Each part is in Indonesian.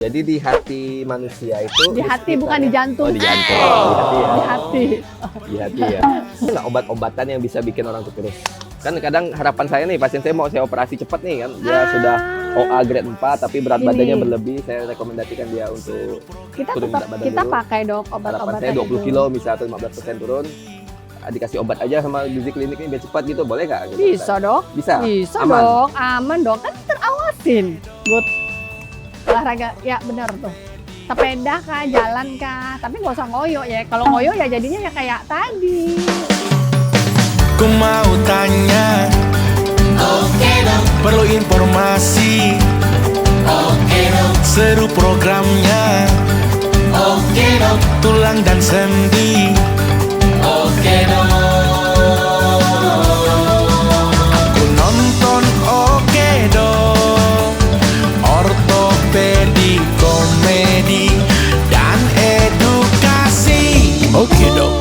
Jadi di hati manusia itu Di hati bukan di jantung. Oh, di jantung. Di hati ya. Di hati. Di hati ya. Nggak obat-obatan yang bisa bikin orang tuh kurus. Kan kadang harapan saya nih, pasien saya mau saya operasi cepat nih kan. Dia sudah OA grade 4 tapi berat badannya berlebih. Saya rekomendasikan dia untuk Kita turun tetap berat badan kita dulu. pakai dok Harapan obat-obatan saya 20 itu. kilo misalnya atau 15% turun. Dikasih obat aja sama gizi klinik ini biar cepat gitu, boleh nggak? Gitu, Bisa dok. Bisa. Bisa Aman. dok. Aman dok. Kan terawasin. Good. Olahraga ya benar tuh. Sepeda kah, jalan kah, tapi nggak usah ngoyo ya. Kalau ngoyo ya jadinya ya kayak tadi. Ku mau tanya, oke dong. Perlu informasi, oke dong. Seru programnya, oke dong. Tulang dan sendi, oke dong. Aku nonton oke dong. Ortopedi, komedi, dan edukasi, oke dong.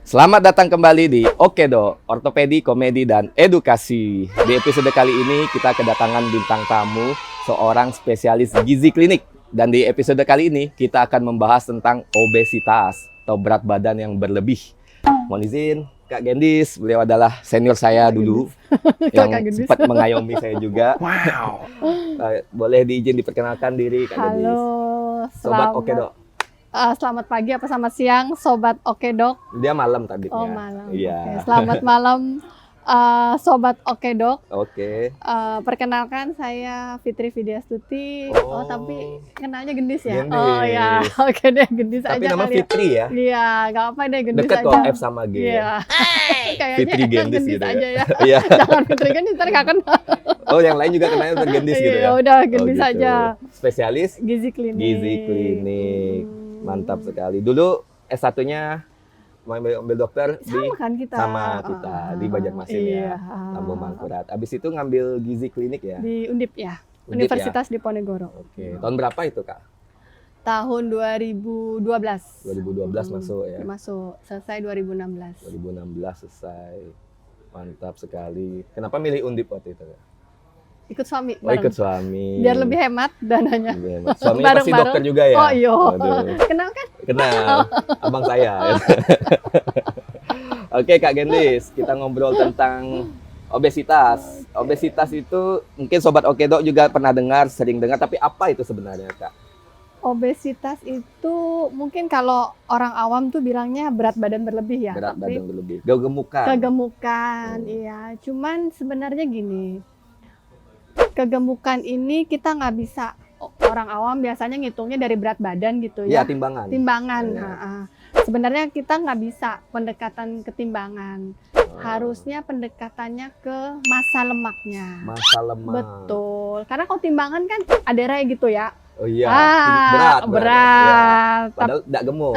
Selamat datang kembali di Okedo, Ortopedi, Komedi, dan Edukasi. Di episode kali ini kita kedatangan bintang tamu, seorang spesialis gizi klinik. Dan di episode kali ini kita akan membahas tentang obesitas atau berat badan yang berlebih. Mohon izin, Kak Gendis, beliau adalah senior saya dulu, yang Kak Gendis. sempat mengayomi saya juga. Wow. Boleh diizin diperkenalkan diri, Kak Gendis. Halo. Sobat Okedo. Selamat pagi apa selamat siang, sobat Oke Dok. Dia malam tadi. Oh malam. Iya. Oke. Selamat malam, sobat Oke Dok. Oke. Perkenalkan saya Fitri Vidyastuti. Oh. Oh tapi kenalnya Gendis ya? Gendis. Oh ya, oke deh Gendis Tapi aja nama kali ya. Fitri ya. Iya, nggak apa deh Gendis Deket aja. kok F sama G. Iya. Kayaknya Fitri enak Gendis gitu ya. aja ya. Iya. Jangan Fitri Gendis, ntar nggak kenal. Oh, yang lain juga kenanya Gendis gitu Iya, ya. udah Gendis gitu. aja. Spesialis Gizi klinik. gizi klinik. Mantap sekali. Dulu S1-nya mau ambil dokter Sama kan kita? sama kita di Banjarmasin iya. ya. Tambun Mangkurat. Abis itu ngambil gizi klinik ya. Di Undip ya. Undip Universitas Diponegoro. Oke. Tahun berapa itu, Kak? Tahun 2012. 2012 masuk ya. Masuk, selesai 2016. 2016 selesai. Mantap sekali. Kenapa milih Undip waktu itu, Kak? Ikut suami Oh, bareng. ikut suami. Biar lebih hemat dananya. Lebih hemat. Suaminya pasti Bareng-bareng. dokter juga ya? Oh iya. Waduh. Kenal kan? Kenal, abang saya. Oke Kak Gendis, kita ngobrol tentang obesitas. Obesitas itu mungkin Sobat Okedo juga pernah dengar, sering dengar, tapi apa itu sebenarnya Kak? Obesitas itu mungkin kalau orang awam tuh bilangnya berat badan berlebih ya. Berat tapi badan berlebih, kegemukan. kegemukan, iya. Cuman sebenarnya gini, kegemukan ini kita nggak bisa, orang awam biasanya ngitungnya dari berat badan gitu Iya, ya. timbangan. Timbangan. Iya. ha-ha. Sebenarnya kita nggak bisa pendekatan ke timbangan. Harusnya pendekatannya ke massa lemaknya. Masa lemak. Betul. Karena kalau timbangan kan ada raya gitu ya. Oh iya, berat. Iya. Padahal tidak gemuk,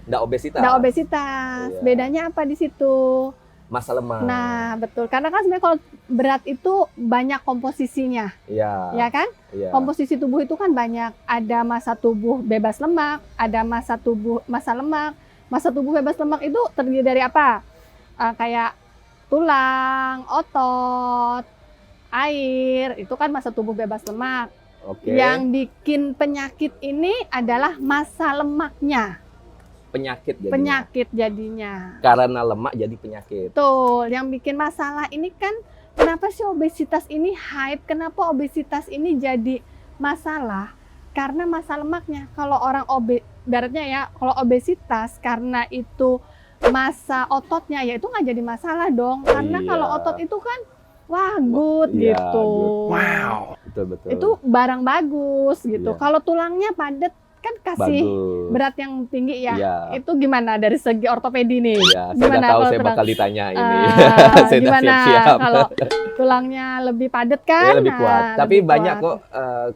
tidak obesitas. Nggak obesitas. Iya. Bedanya apa di situ? Masa lemak. Nah, betul. Karena kan sebenarnya kalau berat itu banyak komposisinya, Iya. ya kan? Iya. Komposisi tubuh itu kan banyak. Ada massa tubuh bebas lemak, ada massa lemak. Massa tubuh bebas lemak itu terdiri dari apa? Kayak tulang, otot, air. Itu kan massa tubuh bebas lemak. Oke. Yang bikin penyakit ini adalah massa lemaknya. Penyakit jadinya. Penyakit jadinya. Karena lemak jadi penyakit. Betul, yang bikin masalah ini kan kenapa sih obesitas ini hype? Kenapa obesitas ini jadi masalah? Karena massa lemaknya. Kalau orang ibaratnya ya, kalau obesitas karena itu massa ototnya ya itu nggak jadi masalah dong. Karena Iya. kalau otot itu kan wah good Iya, gitu. good. Wow. Betul-betul. Itu barang bagus gitu. Iya. Kalau tulangnya padat kan kasih bagus. berat yang tinggi ya. Iya. Itu gimana dari segi ortopedi nih? Iya, saya udah Gimana tahu kalau saya tulang? bakal ditanya ini. saya udah Gimana siap-siap. kalau tulangnya lebih padat Ya, kan? lebih kuat. Nah, Tapi lebih banyak kuat. kok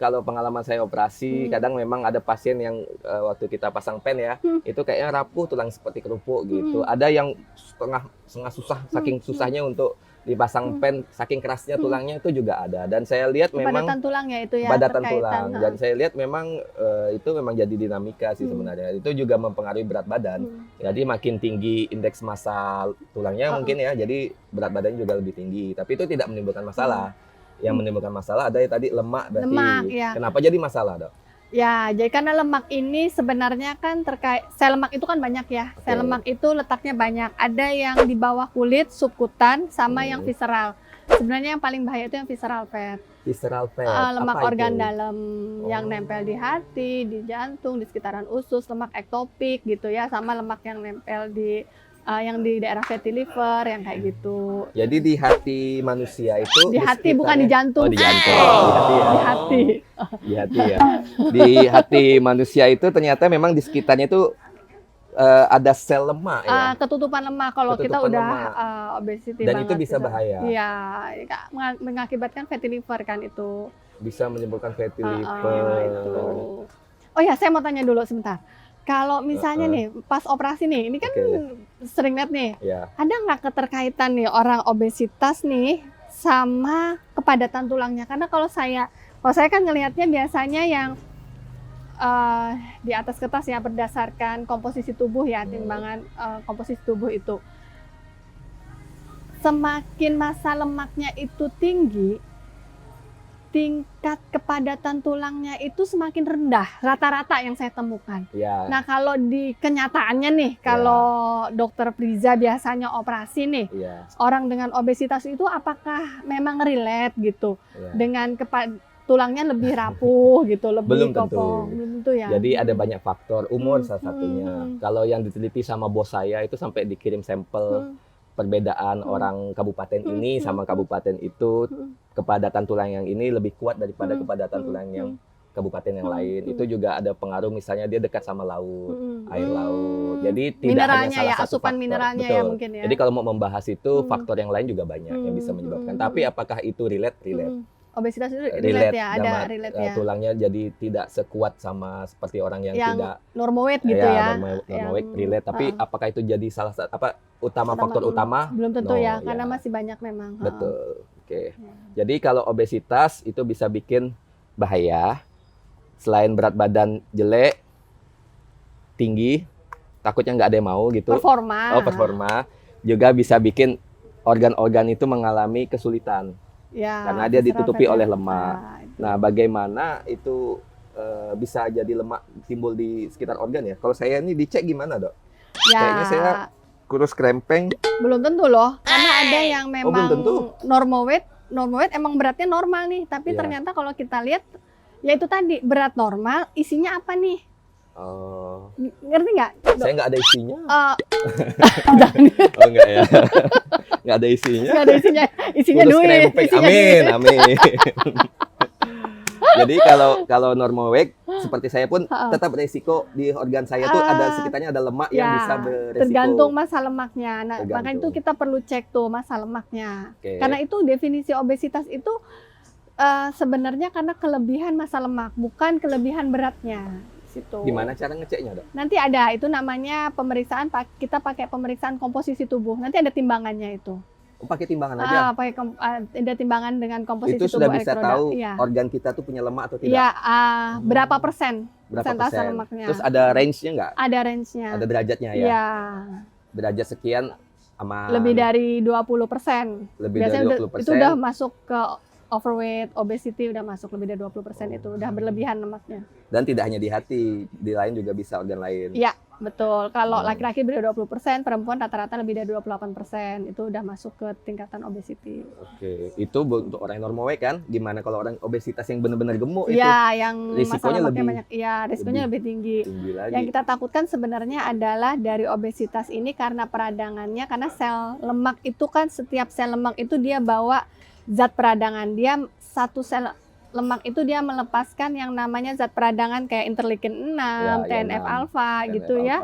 kalau pengalaman saya operasi, kadang memang ada pasien yang waktu kita pasang pen ya, itu kayaknya rapuh tulang seperti kerupuk gitu. Ada yang setengah susah, saking susahnya untuk dipasang pen, saking kerasnya tulangnya itu juga ada. Dan saya lihat memang Padatan tulang ya itu ya. padatan terkaitan, tulang. ha. Dan saya lihat memang itu memang jadi dinamika sih sebenarnya. Itu juga mempengaruhi berat badan. Jadi makin tinggi indeks massa tulangnya mungkin ya, jadi berat badannya juga lebih tinggi. Tapi itu tidak menimbulkan masalah. yang menimbulkan masalah, ada yang tadi lemak berarti. Lemak, ya. Kenapa jadi masalah, Dok? Ya, jadi karena lemak ini sebenarnya kan terkait, sel lemak itu kan banyak ya. Oke. Sel lemak itu letaknya banyak. Ada yang di bawah kulit, subkutan, sama yang visceral. Sebenarnya yang paling bahaya itu yang visceral fat. Visceral fat. Lemak apa organ itu? dalam yang Oh. nempel di hati, di jantung, di sekitaran usus, lemak ektopik gitu ya, sama lemak yang nempel di yang di daerah fatty liver yang kayak gitu. Jadi di hati manusia itu Di hati bukan di jantung. Oh, di jantung. Di hati ya. Di hati. Di hati ya. Di hati manusia itu ternyata memang di sekitarnya itu ada sel lemak ya. Ketutupan lemak kalau kita Ketutupan udah lemak. obesity Dan banget itu bisa gitu. bahaya. Iya, mengakibatkan fatty liver kan itu. Bisa menimbulkan fatty Itu. liver. Oh ya, saya mau tanya dulu sebentar. Kalau misalnya nih pas operasi nih, ini kan Oke. sering lihat nih, Ya. ada nggak keterkaitan nih orang obesitas nih sama kepadatan tulangnya? Karena kalau saya kan ngelihatnya biasanya yang di atas kertas ya berdasarkan komposisi tubuh ya, timbangan komposisi tubuh itu. Semakin massa lemaknya itu tinggi, tingkat kepadatan tulangnya itu semakin rendah rata-rata yang saya temukan. Ya. Nah kalau di kenyataannya nih, kalau dokter Priza biasanya operasi nih, Iya. orang dengan obesitas itu apakah memang relate gitu Iya. dengan tulangnya lebih rapuh gitu, lebih Belum tentu. kopong? Belum tentu ya. Jadi ada banyak faktor, umur salah satunya. Hmm. Kalau yang diteliti sama bos saya itu sampai dikirim sampel perbedaan orang kabupaten ini sama kabupaten itu, kepadatan tulang yang ini lebih kuat daripada kepadatan tulang yang kabupaten yang lain. Itu juga ada pengaruh, misalnya dia dekat sama laut, air laut. Jadi tidak mineralnya hanya salah ya, satu asupan faktor. mineralnya Betul. ya mungkin ya. Jadi kalau mau membahas itu faktor yang lain juga banyak yang bisa menyebabkan. Tapi apakah itu relate? Obesitas itu relate ya, ada relate ya. Tulangnya jadi tidak sekuat sama seperti orang yang tidak normal weight gitu ya. normal weight relate. Tapi apakah itu jadi salah satu faktor utama? Belum tentu No, ya, karena masih banyak memang. Betul. Oke. Jadi kalau obesitas itu bisa bikin bahaya. Selain berat badan jelek, tinggi, takutnya nggak ada yang mau gitu. Performa. Juga bisa bikin organ-organ itu mengalami kesulitan. Ya, Karena dia ditutupi visceral oleh fat. lemak. Nah, bagaimana itu bisa jadi lemak timbul di sekitar organ ya? Kalau saya ini dicek gimana, Dok? Ya, Kayaknya saya kurus krempeng. belum tentu loh. Karena ada yang belum memang tentu. normal weight emang beratnya normal nih, tapi Iya. ternyata kalau kita lihat ya itu tadi berat normal, isinya apa nih? Oh, Ngerti nggak? saya nggak ada isinya. Jangan, Oh, enggak ya. Nggak ada isinya. nggak ada isinya. Isinya Kurus duit. krempeng. Isinya Amin, duit. amin. Jadi kalau normal weight seperti saya pun tetap resiko di organ saya tuh ada sekitarnya ada lemak yang bisa beresiko. Tergantung massa lemaknya. Nah, Tergantung. makanya itu kita perlu cek tuh massa lemaknya. Oke. Karena itu definisi obesitas itu sebenarnya karena kelebihan massa lemak, bukan kelebihan beratnya. Situ. Gimana cara ngeceknya, Dok? Nanti ada, itu namanya pemeriksaan, kita pakai pemeriksaan komposisi tubuh. Nanti ada timbangannya itu. Oh, pakai timbangan aja. Ada timbangan dengan komposisi Itu tubuh sudah bisa elektroda. tahu Iya. organ kita tuh punya lemak atau tidak. Iya, berapa persen Berapa persentase persen? lemaknya. Terus ada range-nya nggak? Ada range-nya. Ada derajatnya ya? Iya. Derajat sekian aman. Lebih dari 20%. Lebih Biasanya dari udah, 20%. itu udah masuk ke overweight, obesity, udah masuk lebih dari 20%, itu udah berlebihan lemaknya. Dan tidak hanya di hati, di lain juga bisa organ lain. Iya, betul. Kalau laki-laki lebih dari 20%, perempuan rata-rata lebih dari 28%, itu udah masuk ke tingkatan obesity. Oke, itu untuk orang yang normal weight kan? Gimana kalau orang obesitas yang benar-benar gemuk itu? Iya, yang risikonya masalah lemaknya lebih- banyak. Iya, risikonya lebih tinggi. Tinggi lagi. Yang kita takutkan sebenarnya adalah dari obesitas ini karena peradangannya, karena sel lemak itu kan, setiap sel lemak itu dia bawa zat peradangan. Dia satu sel lemak itu dia melepaskan yang namanya zat peradangan kayak interleukin 6, Ya, TNF alfa TNF gitu ya.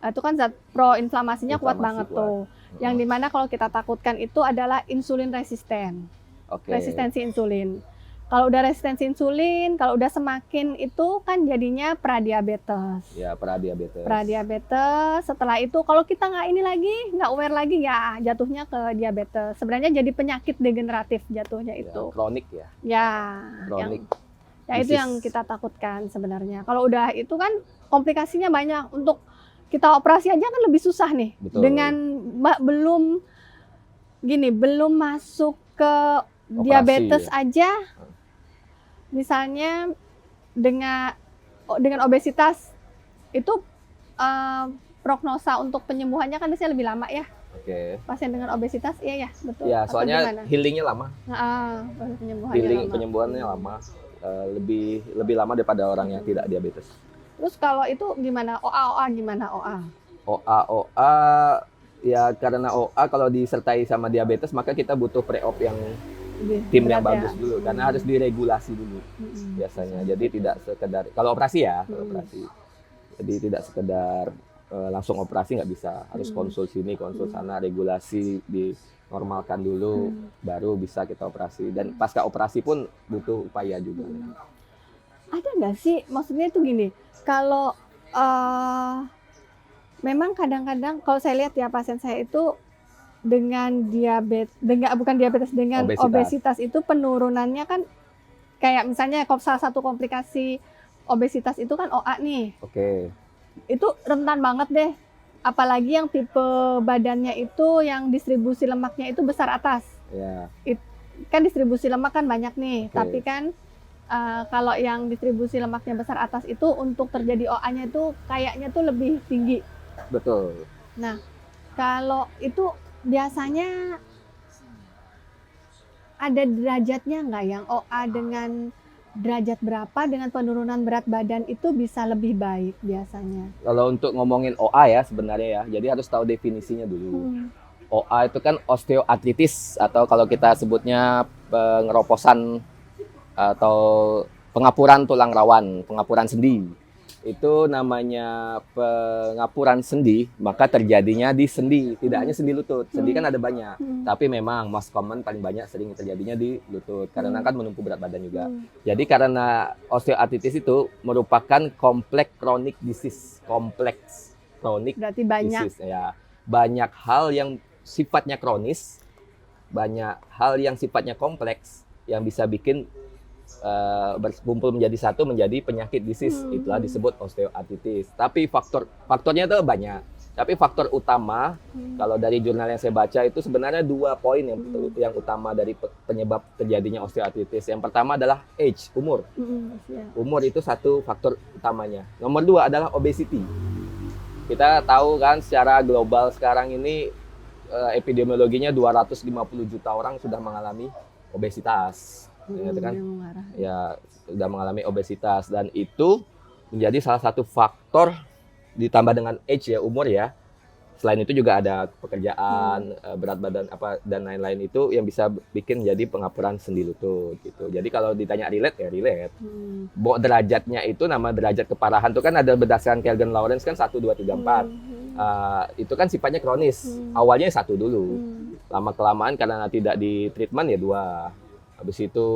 alpha. Itu kan zat proinflamasinya kuat Inflamasi banget kuat. tuh. Yang dimana kalau kita takutkan itu adalah insulin resisten. Oke. Resistensi insulin. Kalau udah resistensi insulin, kalau udah semakin itu kan jadinya pradiabetes. Ya, pradiabetes. Pradiabetes, setelah itu kalau kita nggak ini lagi, nggak aware lagi ya jatuhnya ke diabetes. Sebenarnya jadi penyakit degeneratif jatuhnya Ya, itu. kronik ya. Ya, Kronik. itu disease. yang kita takutkan sebenarnya. Kalau udah itu kan komplikasinya banyak. Untuk kita operasi aja kan lebih susah nih. Betul. Dengan belum masuk ke diabetes ya. aja, misalnya dengan obesitas itu prognosa untuk penyembuhannya kan biasanya lebih lama ya. Oke. Pasien dengan obesitas, iya ya, betul. Ya, Atau soalnya gimana? healingnya lama. Proses penyembuhannya lama. Penyembuhannya lama. Lebih lama daripada orang yang tidak diabetes. Terus kalau itu gimana? OA gimana OA? OA ya karena OA kalau disertai sama diabetes maka kita butuh pre-op yang tim yang Berat bagus ya? dulu karena harus diregulasi dulu biasanya. Jadi tidak sekedar kalau operasi ya, operasi. Jadi tidak sekedar langsung operasi nggak bisa, harus konsul sini, konsul sana, regulasi dinormalkan dulu, baru bisa kita operasi. Dan pasca operasi pun butuh upaya juga. Ada nggak sih, maksudnya itu gini, kalau memang kadang-kadang kalau saya lihat ya pasien saya itu dengan obesitas itu penurunannya kan kayak misalnya salah satu komplikasi obesitas itu kan OA nih. Oke. Itu rentan banget deh. Apalagi yang tipe badannya itu yang distribusi lemaknya itu besar atas. Ya. Kan distribusi lemak kan banyak nih, Oke. tapi kan kalau yang distribusi lemaknya besar atas itu untuk terjadi OA-nya itu kayaknya tuh lebih tinggi. Betul. Nah, kalau itu biasanya ada derajatnya nggak yang OA dengan derajat berapa dengan penurunan berat badan itu bisa lebih baik biasanya? Kalau untuk ngomongin OA ya sebenarnya ya, jadi harus tahu definisinya dulu. OA itu kan osteoartritis atau kalau kita sebutnya pengeroposan atau pengapuran tulang rawan, pengapuran sendi. Itu namanya pengapuran sendi, maka terjadinya di sendi, tidak hanya sendi lutut. Sendi kan ada banyak, tapi memang most common paling banyak sering terjadinya di lutut karena kan menumpu berat badan juga. Jadi karena osteoartritis itu merupakan kompleks chronic disease, kompleks chronic Berarti banyak. disease ya. Banyak hal yang sifatnya kronis, banyak hal yang sifatnya kompleks yang bisa bikin berkumpul menjadi satu menjadi penyakit disease. Itulah disebut osteoartritis. Tapi faktornya itu banyak. Tapi faktor utama kalau dari jurnal yang saya baca itu sebenarnya 2 poin yang utama dari penyebab terjadinya osteoartritis. Yang pertama adalah age, umur. Umur itu satu faktor utamanya. Nomor 2 adalah obesity. Kita tahu kan secara global sekarang ini epidemiologinya 250 juta orang sudah mengalami obesitas. Ya sudah mengalami obesitas dan itu menjadi salah satu faktor ditambah dengan age ya, umur ya. Selain itu juga ada pekerjaan, berat badan apa dan lain-lain itu yang bisa bikin jadi pengapuran sendi lutut gitu. Jadi kalau ditanya relate ya relate. Derajatnya itu nama derajat keparahan itu kan ada berdasarkan Kelgen-Lawrence kan 1 2 3 4. Itu kan sifatnya kronis. Awalnya 1 dulu. Lama kelamaan karena tidak di treatment ya 2. Habis itu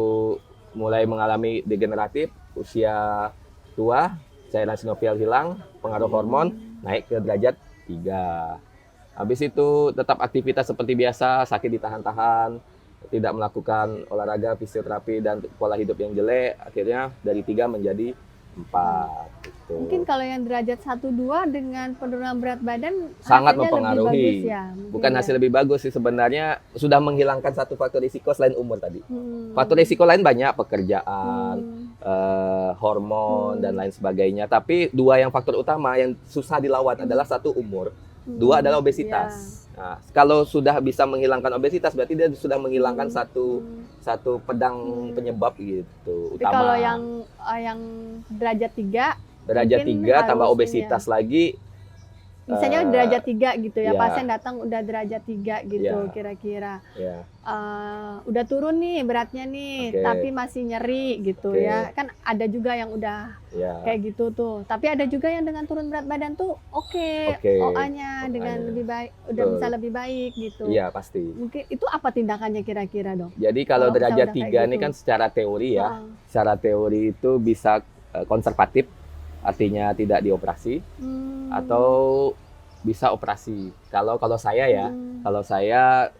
mulai mengalami degeneratif, usia tua, cairan sinovial hilang, pengaruh hormon, naik ke derajat 3. Habis itu tetap aktivitas seperti biasa, sakit ditahan-tahan, tidak melakukan olahraga, fisioterapi, dan pola hidup yang jelek, akhirnya dari 3 menjadi 4. Gitu. Mungkin kalau yang derajat 1-2 dengan penurunan berat badan sangat hasilnya mempengaruhi. lebih bagus ya, Bukan hasil lebih bagus sih sebenarnya, sudah menghilangkan satu faktor risiko selain umur tadi. Faktor risiko lain banyak, pekerjaan, hormon dan lain sebagainya. Tapi 2 yang faktor utama yang susah dilawan adalah 1 umur, 2 adalah obesitas. Nah, kalau sudah bisa menghilangkan obesitas berarti dia sudah menghilangkan satu pedang penyebab gitu Tapi utama. kalau yang derajat 3 derajat 3 tambah harus obesitas lagi. Misalnya derajat 3 gitu ya, ya. pasien datang udah derajat 3 gitu Ya. kira-kira. Ya. Udah turun nih beratnya nih, Oke. tapi masih nyeri gitu Oke. ya. Kan ada juga yang udah Ya. kayak gitu tuh. Tapi ada juga yang dengan turun berat badan tuh oke. Oke. OA-nya dengan OA-nya. lebih baik, udah Betul. bisa lebih baik gitu. Iya pasti. Mungkin itu apa tindakannya kira-kira dong? Jadi kalau Kalau derajat misalnya udah 3 kayak ini gitu. kan secara teori ya. Heeh. Secara teori itu bisa konservatif, artinya tidak dioperasi, atau bisa operasi. Kalau saya ya, kalau saya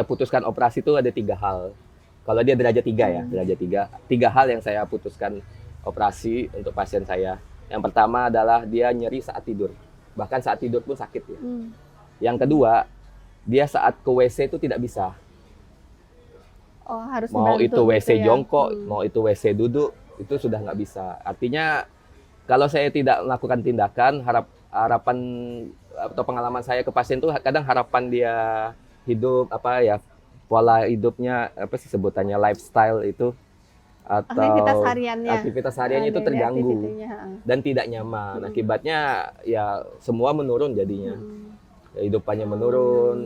putuskan operasi itu ada 3 hal. Kalau dia derajat 3 ya, derajat 3 hal yang saya putuskan operasi untuk pasien saya. Yang pertama adalah dia nyeri saat tidur, bahkan saat tidur pun sakit ya. Yang kedua, dia saat ke WC itu tidak bisa. Oh, harus Mau dibantu itu WC gitu ya. jongkok, mau itu WC duduk, itu sudah nggak bisa. Artinya kalau saya tidak melakukan tindakan, harapan atau pengalaman saya ke pasien tuh kadang harapan dia hidup apa ya, pola hidupnya apa sih sebutannya, lifestyle itu atau Aktivitas hariannya. aktivitas hariannya itu Daily terganggu activity-nya, dan tidak nyaman. Akibatnya ya semua menurun jadinya. Kehidupannya menurun,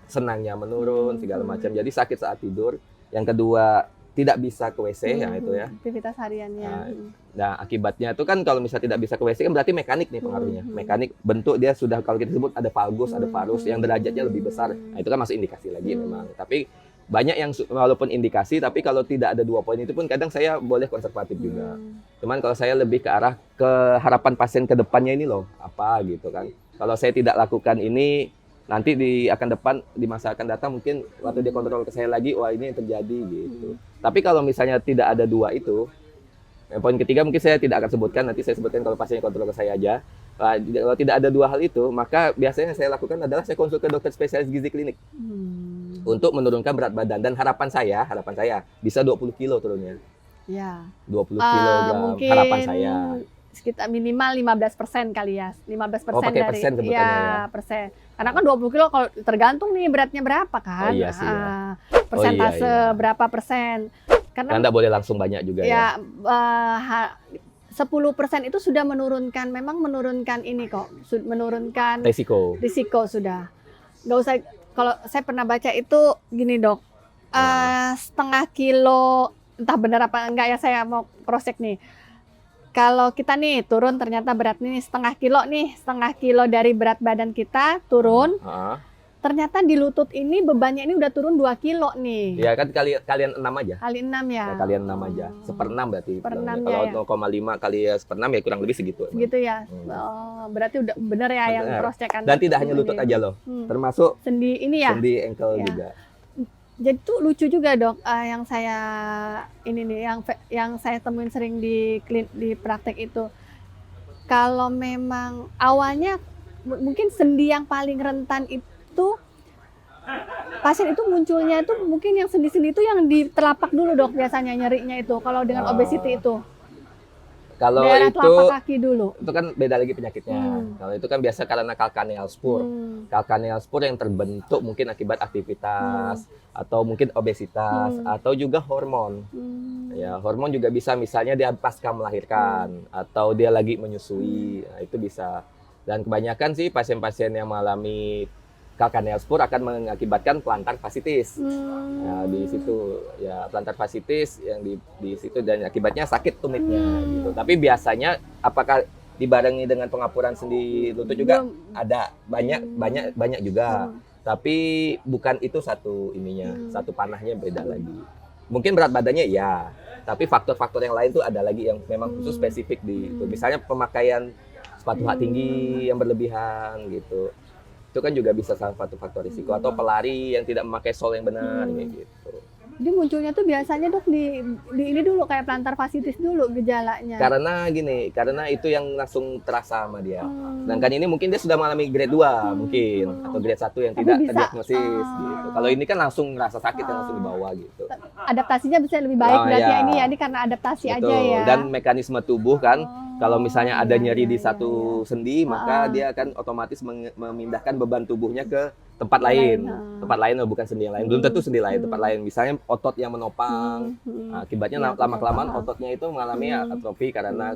senangnya menurun, segala macam. Jadi sakit saat tidur. Yang kedua, tidak bisa ke WC ya itu ya. Aktivitas hariannya. Nah, akibatnya itu kan kalau misalnya tidak bisa ke WC kan berarti mekanik nih pengaruhnya. Mekanik bentuk dia sudah kalau kita sebut ada valgus, ada varus yang derajatnya lebih besar. Nah, itu kan masuk indikasi lagi memang. Tapi banyak yang walaupun indikasi tapi kalau tidak ada 2 poin itu pun kadang saya boleh konservatif juga. Cuman kalau saya lebih ke arah ke harapan pasien ke depannya ini loh, apa gitu kan. Kalau saya tidak lakukan ini, nanti di masa akan datang mungkin waktu dia kontrol ke saya lagi, wah ini yang terjadi gitu. Tapi kalau misalnya tidak ada 2 itu, poin ketiga mungkin saya tidak akan sebutkan, nanti saya sebutkan kalau pasiennya kontrol ke saya aja. Kalau tidak ada 2 hal itu, maka biasanya yang saya lakukan adalah saya konsul ke dokter spesialis gizi klinik untuk menurunkan berat badan. Dan harapan saya bisa 20 kilo turunnya. Ya. 20 kilogram Mungkin harapan saya. sekitar minimal 15% kali ya. 15% Oh, pakai dari persen sebutannya ya. persen. Karena kan 20 kilo kalau tergantung nih beratnya berapa kan. Oh, iya sih, ya. Persentase iya. berapa persen. Karena Anda boleh langsung banyak juga ya. 10% itu sudah memang menurunkan ini kok. Menurunkan Resiko. risiko sudah. Nggak usah, kalau saya pernah baca itu gini dok, setengah kilo, entah benar apa enggak ya, saya mau cross check nih. Kalau kita nih turun ternyata berat nih setengah kilo dari berat badan kita turun, ternyata di lutut ini bebannya ini udah turun 2 kilo nih. Ya kan kalian 6 aja. Kali 6 ya. Ya, kalian 6 aja. 1/6 berarti. Seperenamnya Kalau ya. 0,5 kali ya 1/6 ya kurang lebih segitu. emang. Gitu ya. Oh, berarti udah bener ya yang Bener. cross check kan. Dan tidak hanya lutut aja loh. Termasuk Sendi ini ya. sendi ankle Ya. juga. Jadi tuh lucu juga dok, yang saya ini nih, yang saya temuin sering di praktek itu, kalau memang awalnya mungkin sendi yang paling rentan itu pasien itu munculnya itu mungkin yang sendi-sendi itu yang di telapak dulu dok, biasanya nyerinya itu kalau dengan obesity itu. Kalau Daerah itu telapak kaki dulu. itu kan beda lagi penyakitnya. Kalau itu kan biasa karena calcaneal spur. Calcaneal spur yang terbentuk mungkin akibat aktivitas atau mungkin obesitas atau juga hormon. Ya, hormon juga bisa misalnya dia pasca melahirkan atau dia lagi menyusui. Nah, itu bisa. Dan kebanyakan sih pasien-pasien yang mengalami calcaneal spur akan mengakibatkan plantar fasciitis. Ya, di situ ya plantar fasciitis yang di situ dan akibatnya sakit tumitnya gitu. Tapi biasanya apakah dibarengi dengan pengapuran sendi lutut juga? Ada banyak juga. Tapi bukan itu satu ininya, satu panahnya beda lagi. Mungkin berat badannya ya, tapi faktor-faktor yang lain tuh ada lagi yang memang khusus spesifik di itu. Misalnya pemakaian sepatu hak tinggi yang berlebihan gitu. Itu kan juga bisa salah satu faktor risiko, atau pelari yang tidak memakai sol yang benar kayak gitu. Jadi munculnya tuh biasanya dok di ini dulu kayak plantar fasciitis dulu gejalanya. Karena itu yang langsung terasa sama dia. Sedangkan ini mungkin dia sudah mengalami grade 2 mungkin atau grade 1 yang Tapi tidak bisa. terdiagnosis gitu. Kalau ini kan langsung ngerasa sakit yang langsung dibawa gitu. Adaptasinya bisa lebih baik Oh, berarti iya. ya, ini karena adaptasi aja Betul. ya. Dan mekanisme tubuh kan, kalau misalnya ada iya, nyeri di iya, satu sendi, maka dia akan otomatis memindahkan beban tubuhnya ke tempat lain. Tempat lain bukan sendi yang lain. Belum tentu sendi lain, tempat lain. Misalnya otot yang menopang. Akibatnya lama-kelamaan ototnya itu mengalami atrofi karena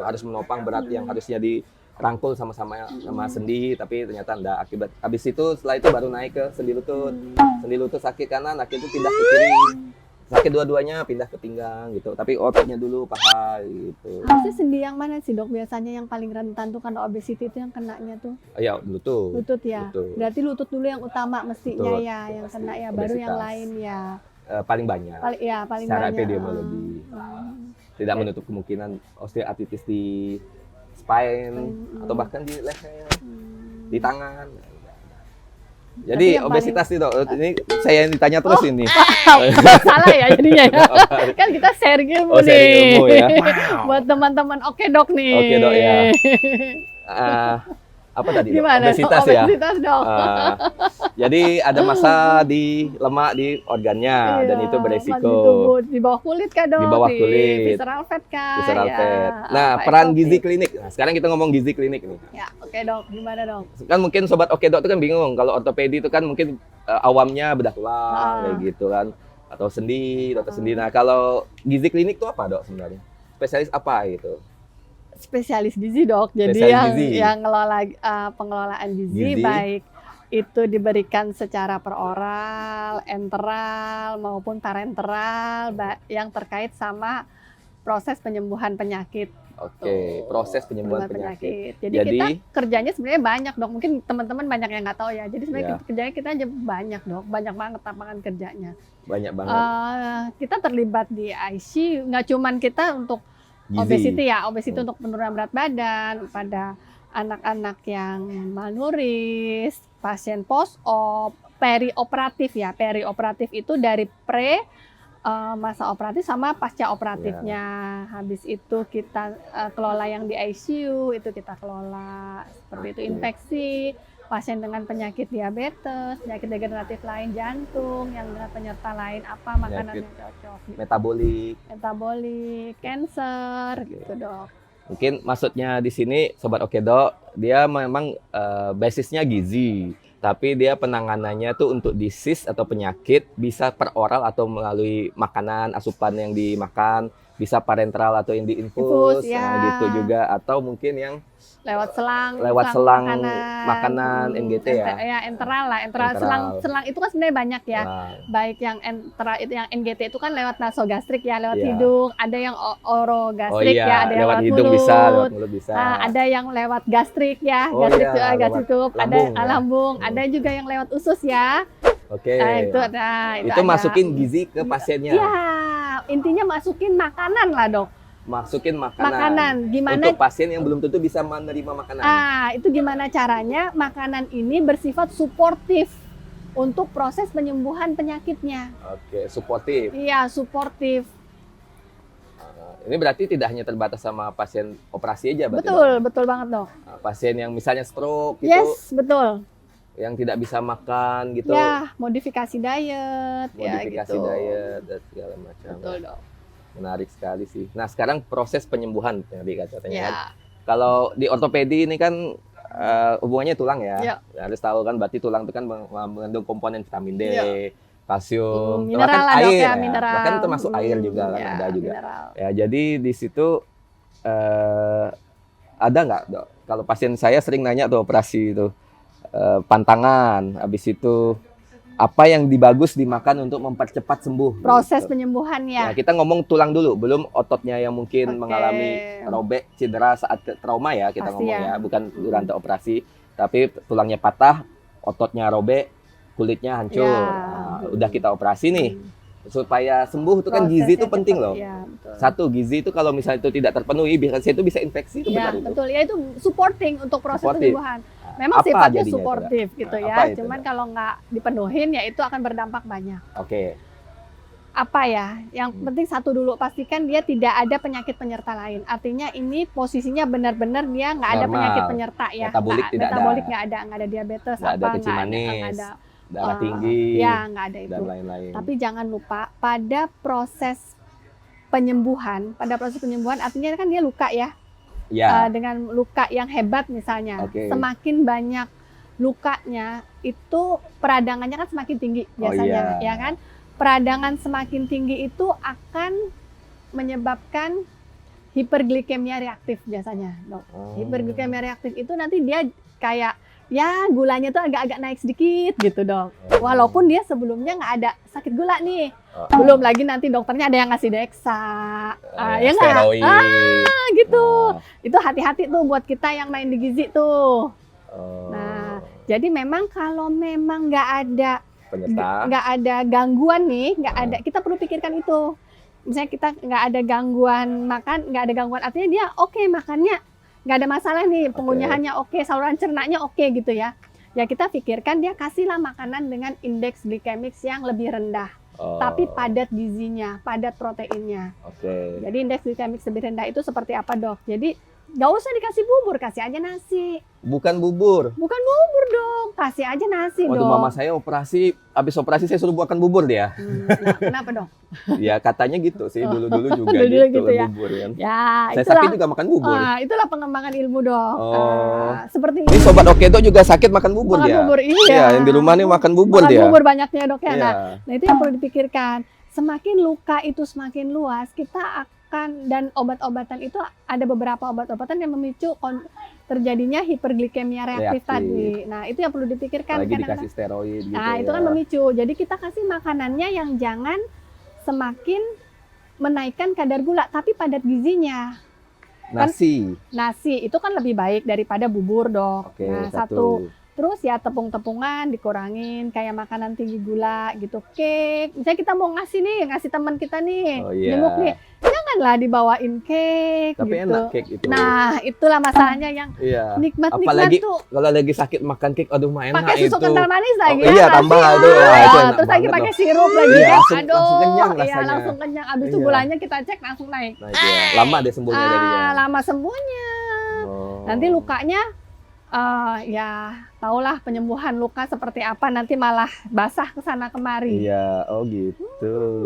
harus menopang berat yang harusnya dirangkul sama-sama sama sendi, tapi ternyata enggak. Akibat habis itu setelah itu baru naik ke sendi lutut. Sendi lutut sakit kanan, akhirnya itu pindah ke kiri. Sakit dua-duanya pindah ke pinggang gitu. Tapi ototnya dulu paha gitu. Harusnya sendi yang mana sih dok biasanya yang paling rentan tuh karena obesity itu yang kenanya tuh? Ya lutut. Lutut ya. Lutut. Berarti lutut dulu yang utama mestinya Lutut, ya yang pasti. kena ya, baru yang Obesitas. lain ya. Paling banyak. Paling Secara banyak. epidemiologi. Tidak menutup kemungkinan osteoartritis di spine atau bahkan di leher, di tangan. Jadi yang obesitas itu, ini saya yang ditanya terus ini. Salah ya jadinya ya. Kan kita share ilmu Oh, nih. sharing ilmu ya. Buat teman-teman oke dok nih. Oke, Dok, ya. Ah, apa tadi? Dok? Gimana? Obesitas ya. Obesitas dong. Jadi ada masa di lemak di organnya dan itu Di beresiko. tubuh, di bawah kulit kah dok? Di bawah kulit. Visceral fat kah? Visceral Ya, fat. Nah, apa peran eksotik? gizi klinik. Nah, sekarang kita ngomong gizi klinik nih. Ya, oke dok. Gimana dok? Kan mungkin sobat oke dok itu kan bingung kalau ortopedi itu kan mungkin awamnya bedah tulang kayak gitu kan atau sendi, dokter sendi. Nah, kalau gizi klinik itu apa dok sebenarnya? Spesialis apa gitu? Spesialis gizi dok. Jadi Spesialis gizi. yang ngelola pengelolaan gizi, Gizi. baik itu diberikan secara peroral, enteral maupun parenteral yang terkait sama proses penyembuhan penyakit. Oke, proses penyembuhan penyakit. Jadi kita kerjanya sebenarnya banyak dok. Mungkin teman-teman banyak yang nggak tahu ya. Jadi sebenarnya kerjanya kita aja banyak dok. Banyak banget lapangan kerjanya. Banyak banget. Kita terlibat di ICU. Nggak cuman kita untuk obesity ya. Obesity untuk penurunan berat badan pada anak-anak yang malnourished, pasien post-op, perioperatif ya. Perioperatif itu dari masa operatif sama pasca operatifnya. Habis itu kita kelola yang di ICU, itu kita kelola seperti itu, infeksi, pasien dengan penyakit diabetes, penyakit degeneratif lain, jantung, yang dengan penyerta lain apa makanan yang cocok. Metabolik, cancer gitu dok. Mungkin maksudnya di sini sobat oke dok, dia memang basisnya gizi. Tapi dia penanganannya tuh untuk disease atau penyakit bisa per oral atau melalui makanan, asupan yang dimakan, bisa parenteral atau yang diinfus, gitu juga, atau mungkin yang lewat selang makanan NGT ya. Ya, enteral lah, enteral. Selang itu kan sebenarnya banyak ya. Baik yang enteral itu, yang NGT itu kan lewat nasogastrik ya, lewat hidung, ada yang orogastrik ya, ada yang lewat hidung mulut. bisa, lewat mulut bisa. Ada yang lewat gastrik ya, gastrik tube, ada lambung, ada juga yang lewat usus ya. Oke. Itu masukin gizi ke pasiennya. Ya, intinya masukin makanan lah, Dok. Masukin makanan. Gimana untuk pasien yang belum tentu bisa menerima makanan. Itu gimana caranya makanan ini bersifat suportif untuk proses penyembuhan penyakitnya. Oke, suportif. Iya, suportif. Ini berarti tidak hanya terbatas sama pasien operasi aja berarti. Betul banget, Dok. Pasien yang misalnya stroke gitu. Yes, betul. Yang tidak bisa makan gitu. Ya, modifikasi diet Modifikasi gitu. diet dan segala macam. Betul, Dok. Menarik sekali sih. Nah, sekarang proses penyembuhan yang dikatakan Ya. kan. Kalau di ortopedi ini kan hubungannya tulang ya. Ya. Harus tahu kan berarti tulang itu kan mengandung komponen vitamin D, Ya. kalsium, Mineral bahkan lah, Dok, air ya, mineral. Bahkan termasuk air juga kan Ya, ada juga. mineral. Ya, jadi di situ ada nggak, Dok? Kalau pasien saya sering nanya tuh operasi itu pantangan, habis itu apa yang bagus dimakan untuk mempercepat sembuh? Proses gitu. penyembuhan ya. Nah, kita ngomong tulang dulu, belum ototnya yang mungkin mengalami robek, cedera saat trauma ya, kita Pasti ngomong ya. ya, bukan durante operasi, tapi tulangnya patah, ototnya robek, kulitnya hancur. Ya. Nah, udah kita operasi nih. Supaya sembuh itu kan gizi itu Prosesnya penting cepat, loh. ya, betul. Satu, gizi itu kalau misalnya itu tidak terpenuhi, biasanya itu bisa infeksi, itu Ya, benar itu. betul. Ya, itu supporting untuk proses Supportive. penyembuhan. Memang Apa sifatnya jadinya, suportif Mbak? gitu Nah, ya. apa itu, Cuman Mbak? kalau nggak dipenuhin ya itu akan berdampak banyak. Oke. Apa ya? Yang penting satu dulu, pastikan dia tidak ada penyakit penyerta lain. Artinya ini posisinya benar-benar dia nggak ada Normal. penyakit penyerta ya. Metabolik tidak ada. Metabolik nggak ada diabetes, Nggak ada kencing nggak manis, ada darah tinggi, ya nggak ada itu. dan lain-lain. Tapi jangan lupa pada proses penyembuhan artinya kan dia luka ya. Ya. Dengan luka yang hebat misalnya, Oke. semakin banyak lukanya itu peradangannya kan semakin tinggi biasanya, iya. ya kan? Peradangan semakin tinggi itu akan menyebabkan hiperglikemia reaktif biasanya, Dok. Hiperglikemia reaktif itu nanti dia kayak ya gulanya tuh agak-agak naik sedikit gitu, Dok. Walaupun dia sebelumnya nggak ada sakit gula nih. Belum lagi nanti dokternya ada yang ngasih Dexa. Ya nggak? Steroid. Gitu. Itu hati-hati tuh buat kita yang main di gizi tuh. Nah, jadi memang kalau memang nggak ada gangguan nih, nggak ada, kita perlu pikirkan itu. Misalnya kita nggak ada gangguan makan, nggak ada gangguan, artinya dia oke makannya, nggak ada masalah nih, pengunyahannya oke, saluran cernanya oke gitu ya. Ya kita pikirkan dia kasihlah makanan dengan indeks glikemik yang lebih rendah. Tapi padat gizinya, padat proteinnya. Oke. Jadi indeks glikemik lebih rendah itu seperti apa, Dok? Jadi Nggak usah dikasih bubur, kasih aja nasi. Bukan bubur. Bukan bubur dong, kasih aja nasi Waktu dong. mama saya operasi, habis operasi saya suruh buatkan bubur dia. Nah, kenapa dong? Ya katanya gitu sih, dulu-dulu juga Dulu-dulu gitu, gitu ya. bubur kan. Ya, Saya itulah. sakit juga makan bubur. Itulah pengembangan ilmu dong. Oh. Seperti Ini sobat Okedo juga sakit makan bubur makan dia. bubur, iya. Iya, yang di rumah nih makan bubur Makan dia. bubur banyaknya dok ya. Iya. Nah itu yang perlu dipikirkan. Semakin luka itu semakin luas, kita akan, dan obat-obatan itu ada beberapa obat-obatan yang memicu terjadinya hiperglikemia reaktif Reaktif. tadi. Nah itu yang perlu dipikirkan. Lagi kadang-kadang. dikasih steroid gitu. Nah itu ya. kan memicu. Jadi kita kasih makanannya yang jangan semakin menaikkan kadar gula, tapi padat gizinya. Nasi. Nasi itu kan lebih baik daripada bubur dok. Oke, Nah satu. Terus ya tepung-tepungan dikurangin, kayak makanan tinggi gula gitu, cake. Misalnya kita mau ngasih teman kita nih, Oh, iya. jenguk nih, janganlah dibawain cake Tapi gitu. enak cake itu. Nah itulah masalahnya yang Iya. nikmat-nikmat Apalagi tuh. kalau lagi sakit makan cake, aduh mah enak Pakai susu itu. kental manis lagi Oh, ya. iya, nasi. tambah, aduh, itu enak Terus lagi banget pakai loh. sirup lagi Iya, kan. langsung- Aduh, langsung kenyang iya rasanya. langsung kenyang. Abis itu Iya. gulanya kita cek langsung naik. Nah, itu ya. Lama deh sembuhnya jadinya. Lama sembuhnya. Oh. Nanti lukanya ya taulah penyembuhan luka seperti apa, nanti malah basah ke sana kemari. Iya, oh gitu.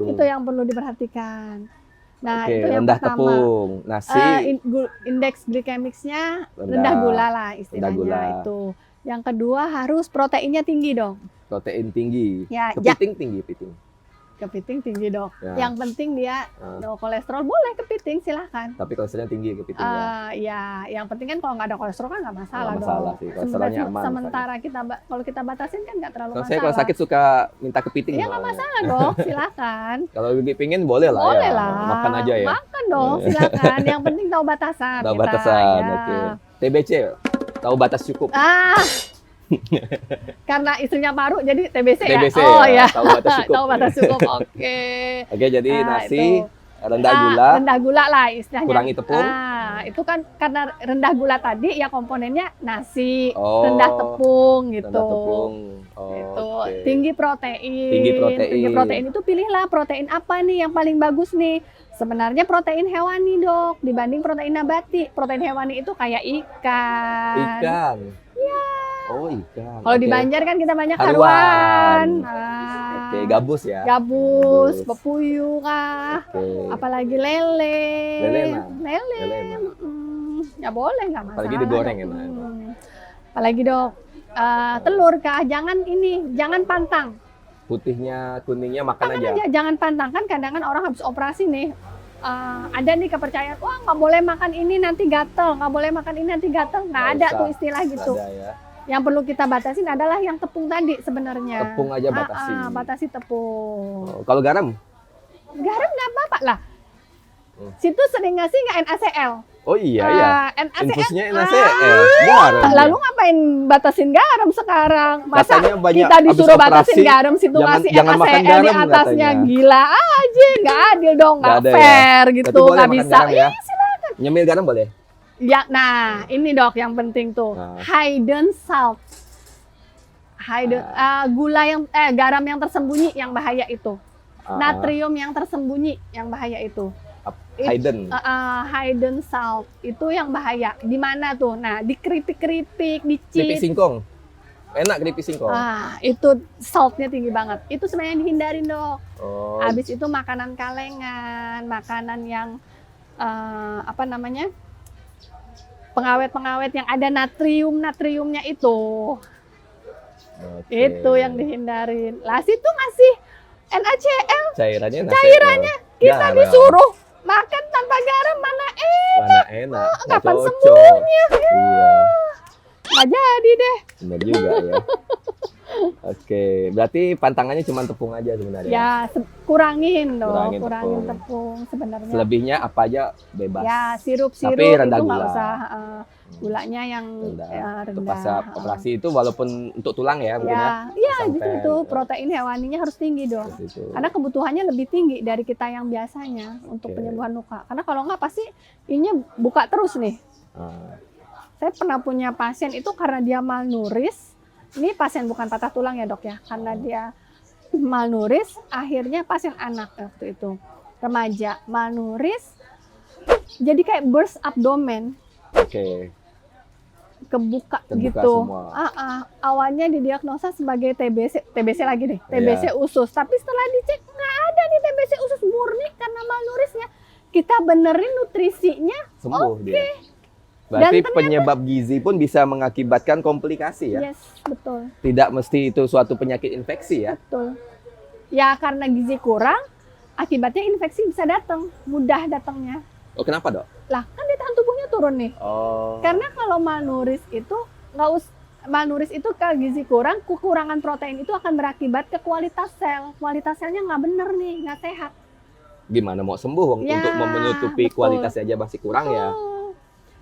Itu yang perlu diperhatikan. Nah, Oke, itu yang rendah pertama. tepung, nasi, Indeks glikemiknya Rendah. rendah gula lah istilahnya gula. itu. Yang kedua harus proteinnya tinggi dong. protein tinggi, Ya, kepiting tinggi, kepiting. kepiting tinggi dok. Ya. Yang penting dia Nah, no kolesterol, boleh kepiting silahkan. tapi kolesterolnya tinggi kepitingnya. Ya, yang penting kan kalau nggak ada kolesterol kan nggak masalah, Nggak masalah dong. sih, kolesterolnya aman Sementara kalau kita batasin kan nggak terlalu Kalau masalah. saya kalau sakit suka minta kepiting. Ya nggak soalnya. masalah dong, silakan. Kalau lebih pingin boleh lah Boleh ya. lah. Makan aja ya. Makan dong, silakan. Yang penting tahu batasan. Tahu kita, batasan, ya. oke. TBC, tahu batas cukup. Karena istrinya Paru jadi TBC, TBC ya. Oh ya, ya. tahu batas cukup. Tahu batas cukup. Oke. Oke, jadi Nah, nasi, itu. rendah gula, Rendah gula lah istilahnya. kurangi tepung. Itu kan karena rendah gula tadi ya komponennya nasi, Oh, rendah tepung gitu. rendah tepung. Oh, Itu oke. tinggi protein. Tinggi protein. Tinggi protein itu pilihlah protein apa nih yang paling bagus nih. Sebenarnya protein hewani dok dibanding protein nabati. Protein hewani itu kayak ikan. Ikan. Oh, ikan. Kalau di Oke. Banjar kan kita banyak Haruan. haruan. Oke, gabus ya. Gabus, Gabus. pepuyuh kah. Oke. Apalagi lele. Lele, Lele. enak. Ya boleh nggak masalah. Apalagi digoreng dok. enak. Apalagi dok, telur kah? Jangan pantang. Putihnya, kuningnya makan Makan aja. aja, jangan pantang kan. Kadang kan orang habis operasi nih. Ada nih kepercayaan, wah nggak boleh makan ini nanti gatel, nggak boleh makan ini nanti gatel. Nggak Nggak ada usah. tuh istilah gitu. Ada ya. Yang perlu kita batasin adalah yang tepung tadi sebenarnya. Tepung aja batasi. Batasi tepung. Oh, kalau garam? Garam nggak apa-apa lah. Hmm. Situ sering ngasih nggak NaCl? Oh iya ya. NaCl. Infusnya NaCl. Garam. Lalu ngapain batasin garam sekarang? Masa Katanya banyak kita disuruh habis batasin operasi, garam situ jangan- ngasih jangan makan NaCl di garam atasnya? katanya. Gila aja, nggak adil dong, Nggak nggak ada ya? fair Berarti gitu, boleh nggak makan bisa. garam ya? Nyemil garam boleh? Ya, nah ini dok yang penting tuh, Nah. hidden salt. Garam yang tersembunyi yang bahaya itu. Natrium yang tersembunyi yang bahaya itu. Hidden. Hidden salt itu yang bahaya. Di mana tuh? Nah, di keripik-keripik, di Keripik cheese. singkong. Enak keripik singkong. Itu saltnya tinggi banget. Itu sebenarnya dihindarin dok. Oh, Habis itu makanan kalengan, makanan yang pengawet-pengawet yang ada natriumnya itu. oke. Itu yang dihindarin. Lah situ ngasih NaCl, Cairannya kita Garam. disuruh makan tanpa garam, mana Mana enak. Nggak kapan cocok. sembuhnya? Iya, nggak jadi deh. benar juga ya. Oke, berarti pantangannya cuma tepung aja sebenarnya. Ya kurangin dong, Kurangin kurangin tepung. tepung sebenarnya. Selebihnya apa aja bebas. Ya sirup-sirup Tapi rendah itu nggak gula. usah. Gulanya yang Rendah. Untuk rendah. pas operasi itu walaupun untuk tulang ya mungkin ya. Ya sampai, gitu, protein hewaninya harus tinggi dong. Seperti itu. Karena kebutuhannya lebih tinggi dari kita yang biasanya untuk Oke. penyembuhan luka. Karena kalau nggak pasti ininya buka terus nih. Ah, Saya pernah punya pasien itu karena dia malnuris. Ini pasien bukan patah tulang ya dok ya. Karena dia malnuris, akhirnya pasien anak waktu itu. Remaja, malnuris. Jadi kayak burst abdomen. Oke. kebuka Terbuka gitu. semua. Awalnya didiagnosa sebagai TBC lagi nih, TBC Iya. usus. Tapi setelah dicek nggak ada nih TBC usus, murni karena malnurisnya. Kita benerin nutrisinya, Sembuh dia. Berarti ternyata- penyebab gizi pun bisa mengakibatkan komplikasi ya. yes, betul, Tidak mesti itu suatu penyakit infeksi ya. betul. Ya karena gizi kurang, akibatnya infeksi bisa datang, mudah datangnya. Oh, kenapa, Dok? Lah kan daya tahan tubuhnya turun nih. Oh. Karena kalau malnuris itu malnuris itu kalau gizi kurang, kekurangan protein itu akan berakibat ke kualitas sel. Kualitas selnya nggak bener nih, nggak sehat. Gimana mau sembuh Wong? Ya, Untuk menutupi betul. kualitasnya aja masih kurang ya. Oh.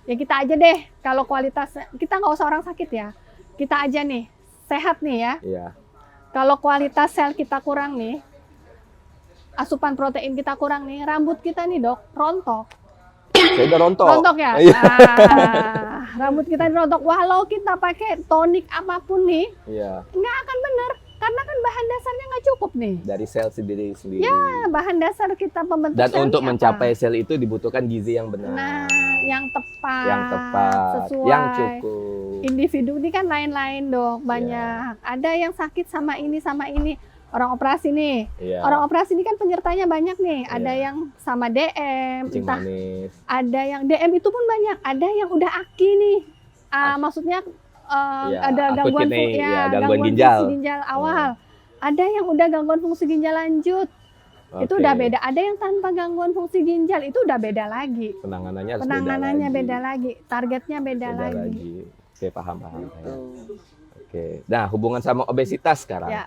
Ya kita aja deh, kalau kualitasnya, kita nggak usah orang sakit ya. Kita aja nih, sehat nih ya. Iya. Kalau kualitas sel kita kurang nih, asupan protein kita kurang nih, rambut kita nih dok, rontok. Saya udah rontok. Rontok ya? Iya. Rambut kita rontok. Walau kita pakai tonik apapun nih, Iya. nggak akan bener. Karena kan bahan dasarnya nggak cukup nih. Dari sel sendiri. Nah, bahan dasar kita pembentuk Dan selnya untuk apa? mencapai sel itu dibutuhkan gizi yang benar. Nah, yang tepat, yang tepat, sesuai. yang cukup. Individu ini kan lain-lain dok, banyak. Ada yang sakit sama ini. Orang operasi nih. Iya. Orang operasi ini kan penyertanya banyak nih. Ada Iya. yang sama DM, Kencing entah manis. ada yang DM itu pun banyak. Ada yang udah aki nih. Maksudnya Iya, ada akut gangguan ini, ya, ya, gangguan gangguan ginjal. fungsi ginjal awal. Ada yang udah gangguan fungsi ginjal lanjut. Itu Oke. udah beda. Ada yang tanpa gangguan fungsi ginjal, itu udah beda lagi. Penanganannya harus Penanganannya beda beda lagi, targetnya beda lagi. lagi. Oke, paham. Ya. Oke. Nah, hubungan sama obesitas sekarang. Ya.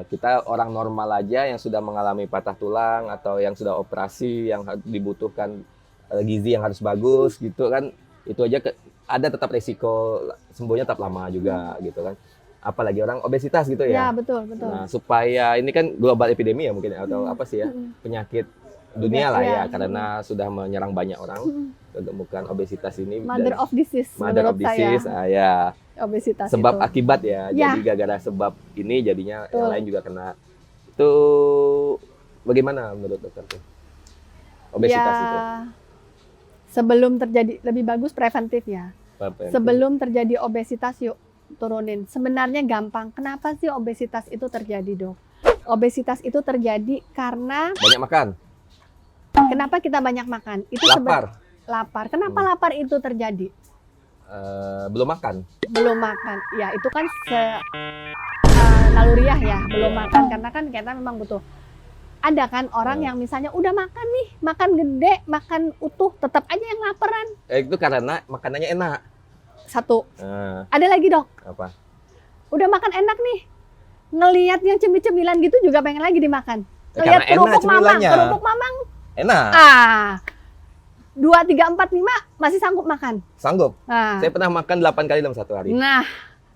Kita orang normal aja yang sudah mengalami patah tulang atau yang sudah operasi yang dibutuhkan gizi yang harus bagus gitu kan, itu aja ada tetap resiko sembuhnya tetap lama juga gitu kan. Apalagi orang obesitas gitu Ya, ya. betul, betul. Nah, supaya ini kan global epidemi ya mungkin atau apa sih ya, penyakit dunia lah ya, Iya. karena sudah menyerang banyak orang. Kegemukan obesitas ini Mother of disease mother of menurut disease, saya. ya. Obesitas Sebab itu. akibat ya. Ya. Jadi gara-gara sebab ini jadinya yang Betul. lain juga kena. Itu bagaimana menurut dokter tuh? Obesitas ya, itu. sebelum terjadi, lebih bagus preventif ya. Apa yang- Sebelum terjadi obesitas yuk turunin. Sebenarnya gampang. Kenapa sih obesitas itu terjadi, Dok? Obesitas itu terjadi karena banyak makan, kenapa kita banyak makan? Itu lapar, lapar. Kenapa lapar itu terjadi? belum makan. Belum makan. Ya, itu kan naluriah ya, belum makan karena kan kita memang butuh. Ada kan orang yang misalnya udah makan nih, makan gede, makan utuh, tetap aja yang laparan. Itu karena makanannya enak. Satu. Nah, Ada lagi, Dok. apa? Udah makan enak nih. Ngelihat yang cemil-cemilan gitu juga pengen lagi dimakan. Karena Ngelihat enak kerupuk mamang, cemilannya. kerupuk mamang. Enak, 2, 3, 4, 5 masih sanggup makan. sanggup. Nah, Saya pernah makan 8 kali dalam satu hari. nah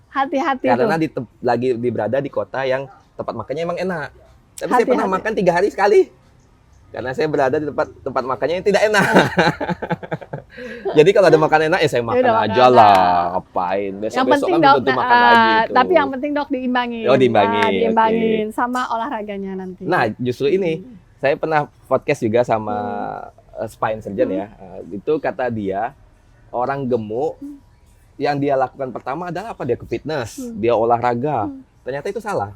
hati-hati Karena tuh. lagi berada di kota yang tempat makannya emang enak. Tapi saya Hati-hati. pernah makan 3 hari sekali. Karena saya berada di tempat makannya yang tidak enak. Jadi kalau ada makan enak ya saya makan udah aja makan. lah. Ngapain? Yang Besok-besok penting kan Dok, belum tentu makan lagi itu. tapi yang penting Dok diimbangin. Oh, diimbangin, Diimbangin sama olahraganya nanti. Nah, justru ini saya pernah podcast juga sama spine surgeon ya. Itu kata dia orang gemuk yang dia lakukan pertama adalah apa? Dia ke fitness, dia olahraga. Ternyata itu salah.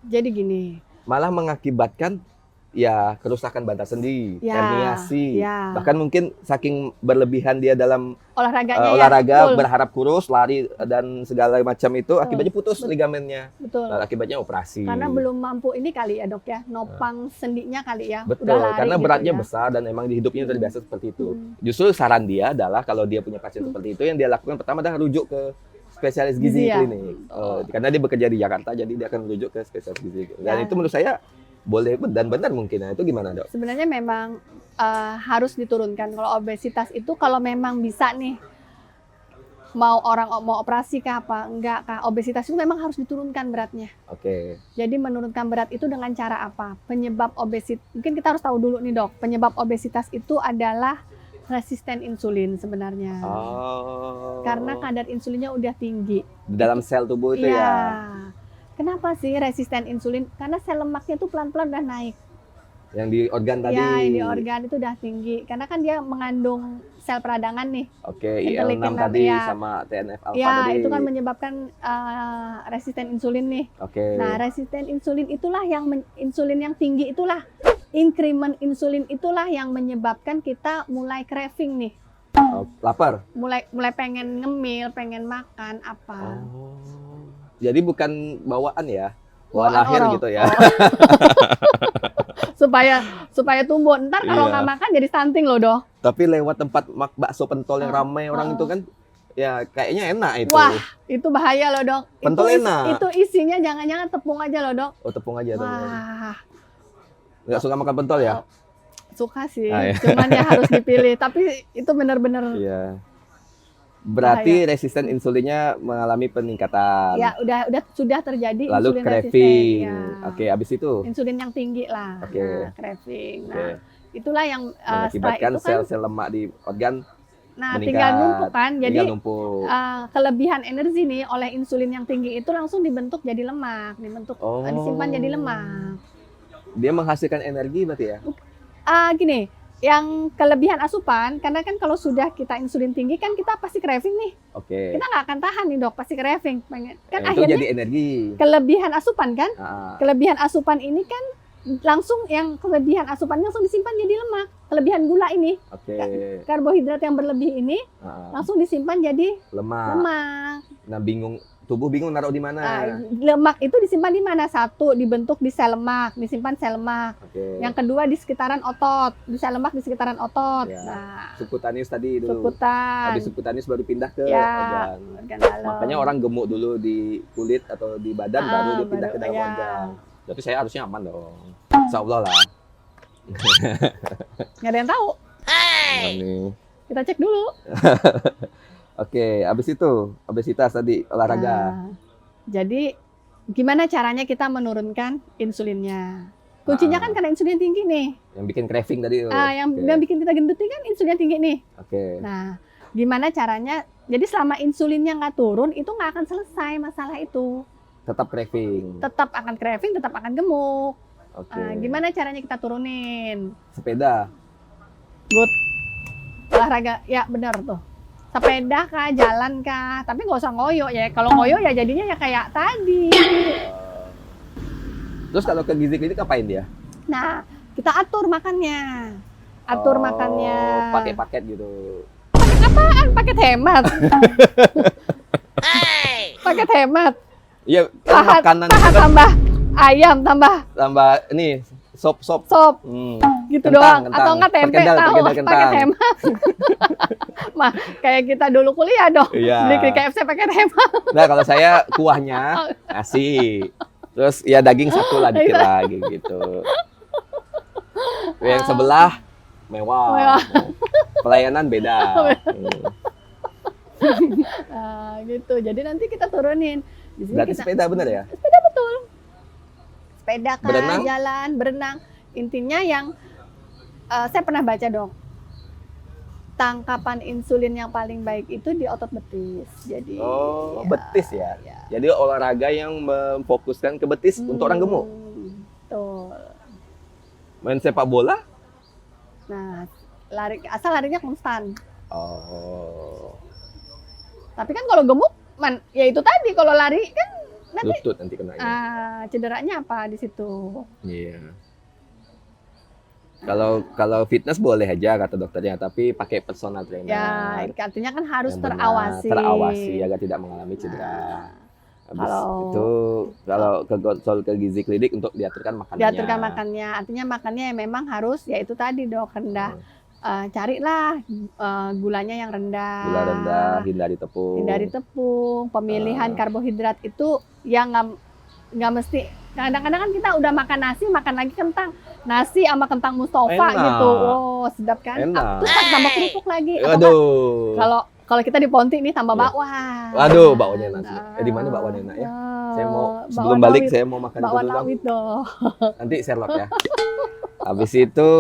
Jadi gini, Malah mengakibatkan ya kerusakan bantal sendi, Ya, herniasi. ya. Bahkan mungkin saking berlebihan dia dalam olahraganya olahraga, ya, betul, berharap kurus, lari dan segala macam itu akibatnya putus ligamennya. betul. Lalu akibatnya operasi. Karena belum mampu ini kali ya Dok ya, nopang sendinya kali ya. Betul, Udah lari karena gitu beratnya ya. besar dan emang di hidupnya terbiasa seperti itu. Justru saran dia adalah kalau dia punya pasien seperti itu, yang dia lakukan pertama adalah rujuk ke spesialis gizi Gizi ya? klinik. Karena dia bekerja di Jakarta, jadi dia akan rujuk ke spesialis gizi. Dan Ya. itu menurut saya boleh dan benar mungkin. Nah, itu gimana, Dok? Sebenarnya memang harus diturunkan. Kalau obesitas itu kalau memang bisa nih, mau operasi kah apa enggak kah, obesitas itu memang harus diturunkan beratnya. Oke. Jadi menurunkan berat itu dengan cara apa? Penyebab obesitas, mungkin kita harus tahu dulu nih Dok, penyebab obesitas itu adalah resisten insulin sebenarnya. Oh. Karena kadar insulinnya udah tinggi. Di dalam sel tubuh itu ya. Kenapa sih resisten insulin? Karena sel lemaknya tuh pelan-pelan udah naik. Yang di organ tadi. Ya, yang di organ itu udah tinggi. Karena kan dia mengandung sel peradangan nih. Oke, Interleukin IL-6 6, tadi ya. sama TNF alpha Ya, tadi. itu kan menyebabkan resisten insulin nih. Oke. Nah, resisten insulin itulah insulin yang tinggi itulah, increment insulin itulah yang menyebabkan kita mulai craving nih. Oh, lapar. Mulai pengen ngemil, pengen makan apa. Oh. Jadi bukan bawaan ya. Bawaan Bawaan lahir orang. gitu ya. supaya tumbuh. Ntar kalau Iya. nggak makan jadi stunting loh, Dok. Tapi lewat tempat bakso pentol yang ramai orang Oh. itu kan ya kayaknya enak itu. Wah, itu bahaya loh, Dok. Pentol enak. Itu isinya jangan-jangan tepung aja loh, Dok. Oh, tepung aja teman. Wah, Nggak suka makan pentol ya? suka sih. Ah, iya. Cuman ya harus dipilih. Tapi itu benar-benar Iya. Berarti resisten insulinnya mengalami peningkatan. ya sudah terjadi Lalu insulin craving. resisten. Ya. Oke, habis itu Insulin yang tinggi lah. Oke. Nah, craving. Oke. Nah, itulah yang setelah mengakibatkan itu kan sel-sel lemak di organ meningkat. tinggal numpuk kan. Jadi tinggal numpuk. kelebihan energi nih oleh insulin yang tinggi itu langsung dibentuk jadi lemak, disimpan jadi lemak. Dia menghasilkan energi berarti ya? Gini, yang kelebihan asupan, karena kan kalau sudah kita insulin tinggi kan kita pasti craving nih. Oke. Kita nggak akan tahan nih, Dok, pasti craving. Kan Itu akhirnya jadi energi. kelebihan asupan kan? Ah, Kelebihan asupan ini kan langsung langsung disimpan jadi lemak. Kelebihan gula ini, Oke. karbohidrat yang berlebih ini Ah, langsung disimpan jadi lemak. lemak. Nah, tubuh bingung naruh di mana. Lemak itu disimpan di mana? Satu, dibentuk di sel lemak, disimpan sel lemak. Oke. Yang kedua di sekitaran otot, di sel lemak di sekitaran otot. Ya. Nah, Subkutaneus tadi dulu. subkutan, Habis subkutaneus baru pindah ke Ya. organ. organ dalam. Makanya orang gemuk dulu di kulit atau di badan baru dia pindah ke dalam ya. organ. Tapi saya harusnya aman dong. Insya Allah lah. Nggak ada yang tahu. Nah, nih. Kita cek dulu. Oke, habis itu obesitas tadi olahraga. Nah, jadi gimana caranya kita menurunkan insulinnya? Kuncinya kan karena insulin tinggi nih. Yang bikin craving tadi. Yang bikin kita gendut ini kan insulin tinggi nih. Oke. Nah, gimana caranya? Jadi selama insulinnya nggak turun, itu nggak akan selesai masalah itu. Tetap craving. Tetap akan craving, tetap akan gemuk. Oke. Gimana caranya kita turunin? Sepeda. Good. Olahraga, ya benar tuh. Sepeda kah, jalan kah, tapi nggak usah ngoyo ya. Kalau ngoyo ya jadinya ya kayak tadi. Terus kalau ke gizi klinik ngapain dia? Nah, kita atur makannya. Atur Oh, makannya. pakai paket gitu. Apaan? Paket hemat. Paket hemat. Iya, Pahat makanan pahat itu kan tambah ayam, tambah ini sop. sop. Gitu doang, Kentang, atau enggak tempe, perkedel, tahu, perkedel kentang. paket hemat. Mah, kayak kita dulu kuliah dong. Iya. Beli ke KFC paket hemat. Nah, kalau saya kuahnya nasi. Terus ya daging satu lah dikit lagi gitu. Yang sebelah mewah. Mewah. Pelayanan beda. Nah, gitu. Jadi nanti kita turunin. Di sini Berarti kita sepeda bener ya? sepeda kah, Berenang? jalan, berenang. Intinya yang saya pernah baca dong. Tangkapan insulin yang paling baik itu di otot betis. Jadi Oh, ya, betis ya. ya. Jadi olahraga yang memfokuskan ke betis untuk orang gemuk. Betul. Main sepak bola? Nah, asal larinya konstan. Oh, Tapi kan kalau gemuk, ya itu tadi kalau lari kan nanti lutut nanti kena. cederanya apa di situ. Iya. Kalau fitness boleh aja kata dokternya, tapi pakai personal trainer. Ya, artinya kan harus yang benar, terawasi. terawasi agar tidak mengalami cedera. Nah, Habis kalau- itu kalau ke konsol ke gizi klinik untuk diaturkan makanannya. diaturkan makannya. Artinya makannya ya memang harus ya itu tadi dok, rendah. Carilah gulanya yang rendah. Gula rendah, hindari tepung. Hindari tepung. Pemilihan karbohidrat itu yang nggak mesti. Kadang-kadang kan kita udah makan nasi, makan lagi kentang. Nasi sama kentang Mustafa Enak. gitu. Oh, sedap kan? Enak. Terus tambah kerupuk lagi. Atau nggak, Aduh. kalau kita di Ponti nih tambah Iya. bakwan. Waduh, bakwannya enak sih. Di mana bakwannya enak ya? Saya mau sebelum bakwan balik rawit. saya mau makan itu Bakwan dulu dong. rawit dong. Nanti Sherlock ya. Habis itu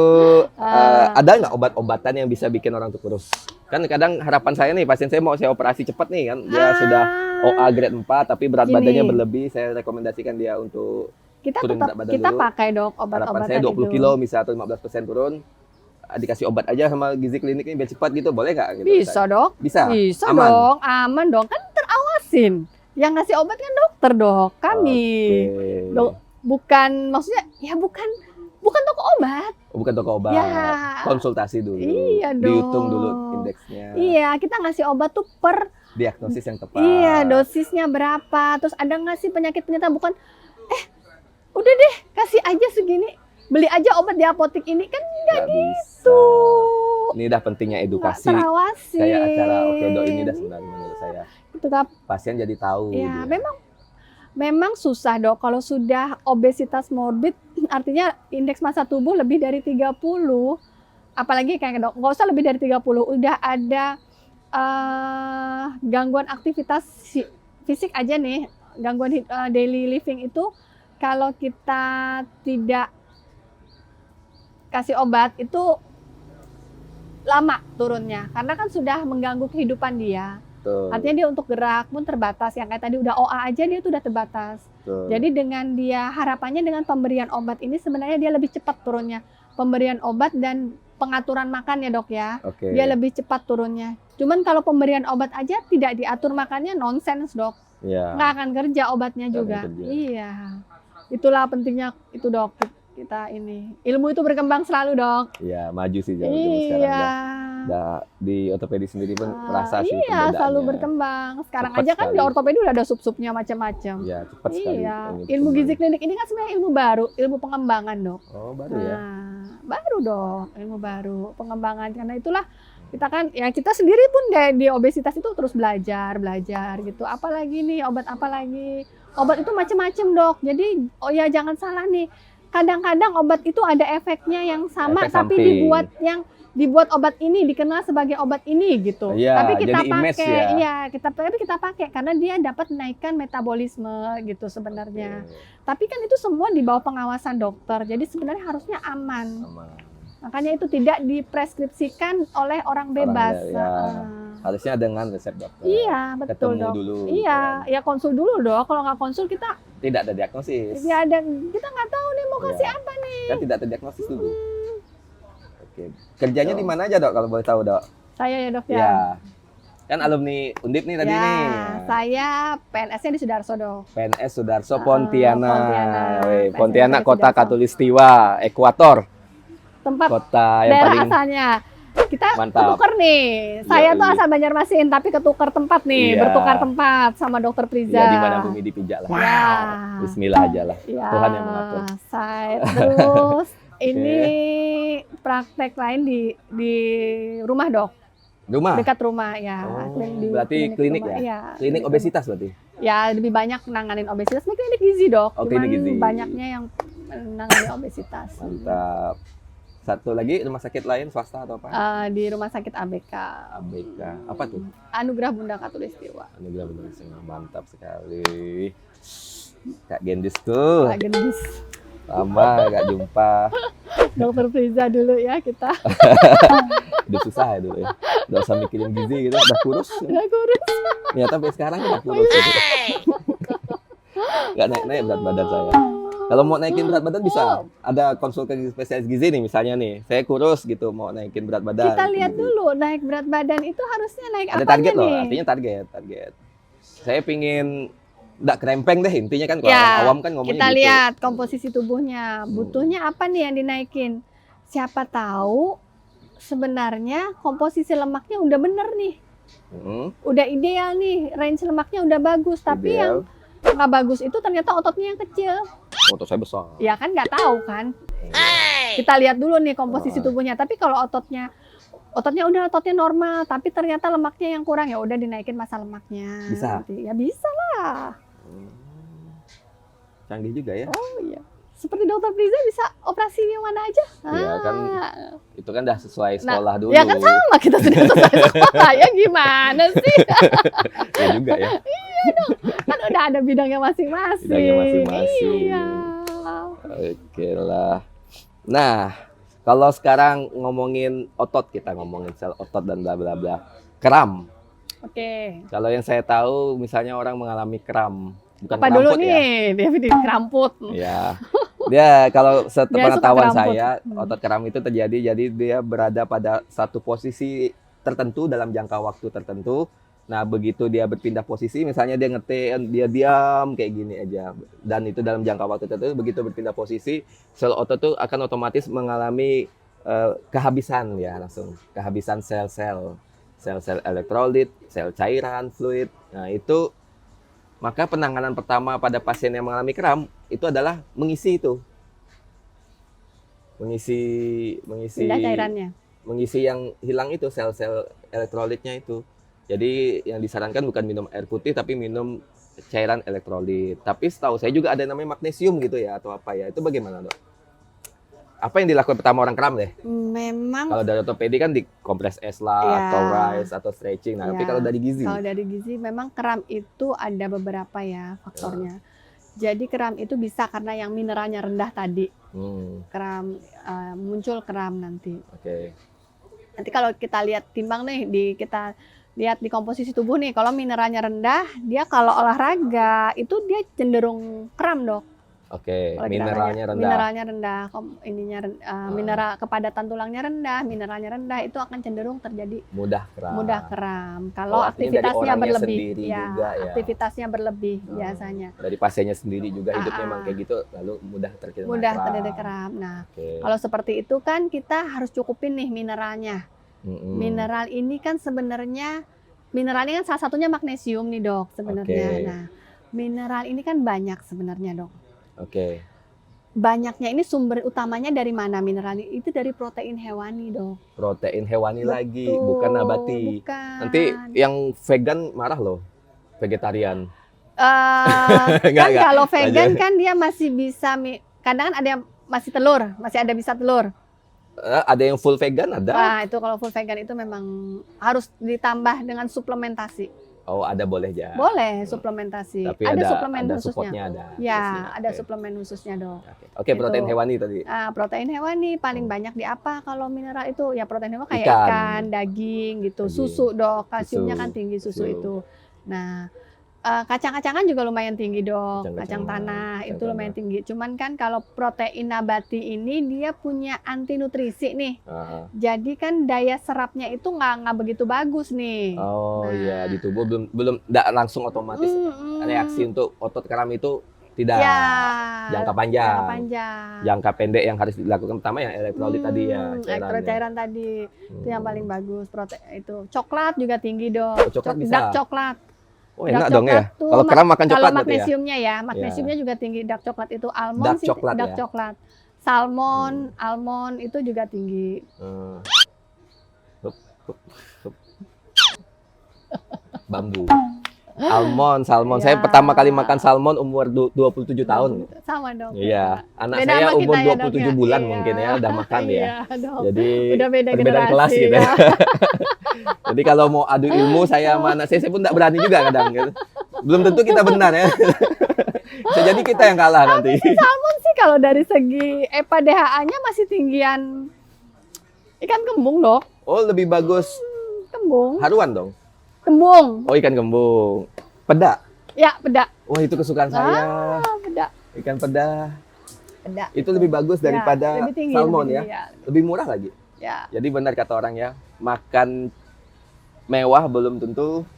ada nggak obat-obatan yang bisa bikin orang tuh kurus? Kan kadang harapan saya nih pasien saya mau saya operasi cepat nih kan. Dia sudah OA grade 4 tapi berat Gini. badannya berlebih. Saya rekomendasikan dia untuk kita turun tetap berat badan kita dulu. pakai dok Harapan obat-obatan saya 20 itu. kilo misalnya atau 15% turun, dikasih obat aja sama gizi klinik ini biar cepat gitu, boleh nggak? Gitu, Bisa dok, Bisa? bisa Aman? dong, aman dong, kan terawasin. Yang ngasih obat kan dokter dok, kami. Oke. Bukan maksudnya ya bukan toko obat. Oh, bukan toko obat. Ya. Konsultasi dulu. Iya dong. Dihitung dulu indeksnya. Iya, kita ngasih obat tuh per Diagnosis yang tepat. iya, dosisnya berapa. Terus ada nggak sih penyakit-penyakit bukan udah deh, kasih aja segini. Beli aja obat di apotek ini kan Nggak bisa. tuh. Ini udah pentingnya Nggak edukasi. terawasin. Kayak acara Oke Dok ini dah sebenarnya menurut saya. Itu kan Pasien jadi tahu. ya dia. memang susah dok kalau sudah obesitas morbid artinya indeks massa tubuh lebih dari 30 apalagi kayak dok nggak usah lebih dari 30 udah ada gangguan aktivitas fisik aja nih gangguan daily living itu kalau kita tidak kasih obat itu lama turunnya karena kan sudah mengganggu kehidupan dia. Betul, Artinya dia untuk gerak pun terbatas. Yang kayak tadi udah OA aja dia tuh udah terbatas. betul. Jadi dengan dia harapannya dengan pemberian obat ini sebenarnya dia lebih cepat turunnya. Pemberian obat dan pengaturan makan ya dok ya. Oke. Dia lebih cepat turunnya. Cuman kalau pemberian obat aja tidak diatur makannya nonsens dok. Ya. Nggak akan kerja obatnya Nggak juga. akan kerja. Iya. Itulah pentingnya itu dok. Kita ini. Ilmu itu berkembang selalu dok. Iya, maju sih zaman sekarang. Iya. Dah di ortopedi sendiri pun merasa sih iya, perbedaannya. selalu berkembang. Sekarang Cepat aja kan di sekali. ortopedi udah ada sub-subnya macam-macam. Iya, cepat sekali. Iya, ini ilmu gizi perkembangan. klinik ini kan sebenarnya ilmu baru, ilmu pengembangan dok. Oh, baru ya. Nah, baru dong, ilmu baru, pengembangan. Karena itulah kita kan, ya kita sendiri pun di obesitas itu terus belajar gitu. Apalagi nih, obat apa lagi? Obat itu macam-macam dok. Jadi, oh ya jangan salah nih. Kadang-kadang obat itu ada efeknya yang sama, Efek tapi samping. dibuat obat ini dikenal sebagai obat ini gitu. Iya, Tapi kita jadi image pakai, ya. iya kita pakai karena dia dapat menaikkan metabolisme gitu sebenarnya. Oke, Tapi kan itu semua di bawah pengawasan dokter. Jadi sebenarnya harusnya aman. aman. Makanya itu tidak dipreskripsikan oleh orang bebas. ya. Heeh. Harusnya dengan resep dokter. Iya, betul Ketemu dok. dulu. Iya, gitu ya konsul dulu dok. Kalau nggak konsul kita kan. Tidak ada diagnosis. ya ada kita nggak tahu nih mau kasih Iya. apa nih. Kan tidak terdiagnosis dulu. Oke. Kerjanya di mana aja, Dok, kalau boleh tahu, Dok? Saya ya dok Ya. ya. Kan alumni Undip nih tadi Ya, nih. saya PNS-nya di Sudarso dok. PNS Sudarso Pontianak. Pontianak. Weh, PNS Pontianak di kota Sudarso. Katulistiwa, Ekuator. Tempat Kota yang daerah paling asalnya. Kita Mantap. ketukar nih. Saya tuh Yoi. asal Banjarmasin tapi ketukar tempat nih, Iya. bertukar tempat sama Dokter Priza. ya di mana bumi dipijak lah. Ya. Bismillah aja lah. Ya, Tuhan yang mengatur. saya terus ini praktek lain di rumah dok, Rumah. dekat rumah ya. Oh, Di berarti klinik rumah. ya? Iya, Klinik rumah. obesitas berarti. Ya lebih banyak nanganin obesitas, ini klinik gizi dok. Oh, Cuman klinik gizi. banyaknya yang menangani obesitas. Mantap. Satu lagi rumah sakit lain swasta atau apa? Di rumah sakit ABK, ABK. Apa tuh? Anugerah Bunda Katulistiwa. Anugerah Bunda Katulistiwa. Mantap sekali. Kak Gendis tuh. Pak Gendis, Lama gak jumpa. Dokter Priza dulu ya kita. Udah susah ya dulu ya. Udah usah mikirin gizi gitu. Udah kurus. Udah kurus. Ternyata sampai sekarang udah kurus. Gitu. Gak naik-naik berat badan saya. Kalau mau naikin berat badan bisa. Ada konsultasi spesialis gizi nih misalnya nih. Saya kurus gitu mau naikin berat badan. Kita lihat dulu naik berat badan itu harusnya naik Ada apanya target loh. nih? Artinya target. Saya pingin nggak kerempeng deh intinya kan kalau Ya, orang awam kan ngomongnya Kita gitu. lihat komposisi tubuhnya, butuhnya apa nih yang dinaikin? Siapa tahu sebenarnya komposisi lemaknya udah bener nih, Hmm, udah ideal nih, range lemaknya udah bagus. Tapi yang ideal. nggak bagus itu ternyata ototnya yang kecil. Otot saya besar. Ya kan nggak tahu kan? Kita lihat dulu nih komposisi Ah. tubuhnya. Tapi kalau ototnya ototnya normal, tapi ternyata lemaknya yang kurang ya udah dinaikin massa lemaknya. Bisa? Nanti. Ya bisa lah. Hmm. Canggih juga ya. Oh iya. Seperti Dokter Priza bisa operasi yang mana aja. Iya, kan Itu kan udah sesuai sekolah dulu. Ya kan sama kita sudah selesai sekolah ya gimana sih? Ya juga ya. Kan udah ada bidangnya masing-masing. Bidangnya masing-masing. Iya. Oke lah. Nah, kalau sekarang ngomongin otot, kita ngomongin sel otot dan bla bla bla. Kram. Oke. Kalau yang saya tahu misalnya orang mengalami kram bukan Apa dulu keramput ya. nih? Dia di keramput. Ya. Dia kalau Dia suka sepengetahuan keramput. saya, otot keram itu terjadi jadi dia berada pada satu posisi tertentu dalam jangka waktu tertentu. Nah, begitu dia berpindah posisi, misalnya dia ngetik, dia diam kayak gini aja. Dan itu dalam jangka waktu tertentu, begitu berpindah posisi, sel otot itu akan otomatis mengalami kehabisan ya, langsung kehabisan sel-sel elektrolit, sel cairan, fluid. Nah, itu maka penanganan pertama pada pasien yang mengalami kram itu adalah mengisi itu. Mengisi Pindah cairannya. mengisi yang hilang itu sel-sel elektrolitnya itu. Jadi yang disarankan bukan minum air putih tapi minum cairan elektrolit. Tapi setahu saya juga ada namanya magnesium gitu ya atau apa ya. Itu bagaimana, Dok? Apa yang dilakukan pertama orang kram deh? Memang Kalau dari ortopedi kan dikompres es lah, Ya. atau rise atau stretching. Nah, tapi Ya. kalau dari gizi, kalau dari gizi memang kram itu ada beberapa ya faktornya. Jadi kram itu bisa karena yang mineralnya rendah tadi. Kram muncul kram nanti. Oke. Nanti kalau kita lihat timbang nih kita lihat di komposisi tubuh nih, kalau mineralnya rendah, dia kalau olahraga itu dia cenderung kram, Dok. Oke, Kalau kita mineralnya tanya, rendah. mineralnya rendah, mineral kepadatan tulangnya rendah, mineralnya rendah, itu akan cenderung terjadi Mudah kram. mudah kram. Kalau Oh, artinya dari aktivitasnya orangnya berlebih, sendiri juga ya. aktivitasnya berlebih biasanya Dari pasiennya sendiri juga hidup Ah, memang kayak gitu, lalu mudah terkena mudah kram. terjadi kram. Nah, Oke. kalau seperti itu kan kita harus cukupin nih mineralnya. Mm-mm. Mineral ini kan sebenarnya mineral ini kan salah satunya magnesium nih, Dok, sebenarnya. Oke. Nah, mineral ini kan banyak sebenarnya, Dok. Oke. Banyaknya ini sumber utamanya dari mana mineral ini? Itu dari protein hewani, Dok. Protein hewani lagi, Betul, bukan nabati. Bukan. Nanti yang vegan marah loh, vegetarian. Kan Enggak. kalau vegan Lanjut. kan dia masih bisa kadang kan ada yang masih telur, masih ada bisa telur. Ada yang full vegan, ada. Wah, itu kalau full vegan itu memang harus ditambah dengan suplementasi. Oh, ada boleh ya. Boleh suplementasi. Tapi ada ada suplemen ada khususnya. supportnya ada. Ya, khususnya. ada Oke. suplemen khususnya, Dok. Oke, protein Itu. hewani tadi. Protein hewani paling Hmm. banyak di apa? Kalau mineral itu ya protein hewani kayak Ikan. ikan, daging gitu, Daging. susu, Dok. Kalsiumnya Susu. kan tinggi susu Susu. itu. Nah, kacang-kacangan juga lumayan tinggi, Dok. Kacang-kacangan, Kacang tanah kacang itu tanah. lumayan tinggi. Cuman kan kalau protein nabati ini dia punya anti nutrisi nih. Ah. Jadi kan daya serapnya itu nggak begitu bagus nih. Oh Nah. iya, di tubuh belum nggak langsung otomatis Mm-mm. reaksi untuk otot kram itu tidak. Ya, Jangka panjang. jangka panjang. Jangka pendek yang harus dilakukan pertama yang elektrolit tadi ya, cairannya. Cairan tadi itu yang paling bagus. Itu coklat juga tinggi, Oh, Dok. coklat bisa? Dark coklat. Oh Dark enak dong ya. coklat tuh Kalau kram makan Kalau coklat berarti ya. magnesiumnya ya, magnesiumnya juga tinggi. Dark coklat itu almond Dark sih, coklat dark ya? coklat. Salmon, almond itu juga tinggi. Hmm. Hup. Bambu. Salmon. Saya Ya. pertama kali makan salmon umur 27 tahun. Sama, Dok. Iya, anak Beda saya sama umur kita ya, Dok, 27 ya? bulan Iya. mungkin ya udah makan ya. Iya, Dok. Jadi Udah beda perbedaan generasi kelas gitu ya. ya. Jadi kalau mau adu ilmu saya sama anak saya pun tidak berani juga kadang gitu. Belum tentu kita benar ya. Bisa jadi kita yang kalah nanti. Salmon sih kalau dari segi EPA DHA-nya masih tinggian ikan kembung, Dok. Oh, lebih bagus Kembung. haruan dong. Kembung. Oh, ikan kembung. Peda. Ya, peda. Wah, itu kesukaan saya. Peda. Ikan peda. Peda. Itu lebih bagus Ya, daripada lebih tinggi, salmon lebih ya. tinggi, Lebih murah lagi. Ya. Jadi benar kata orang ya, makan mewah belum tentu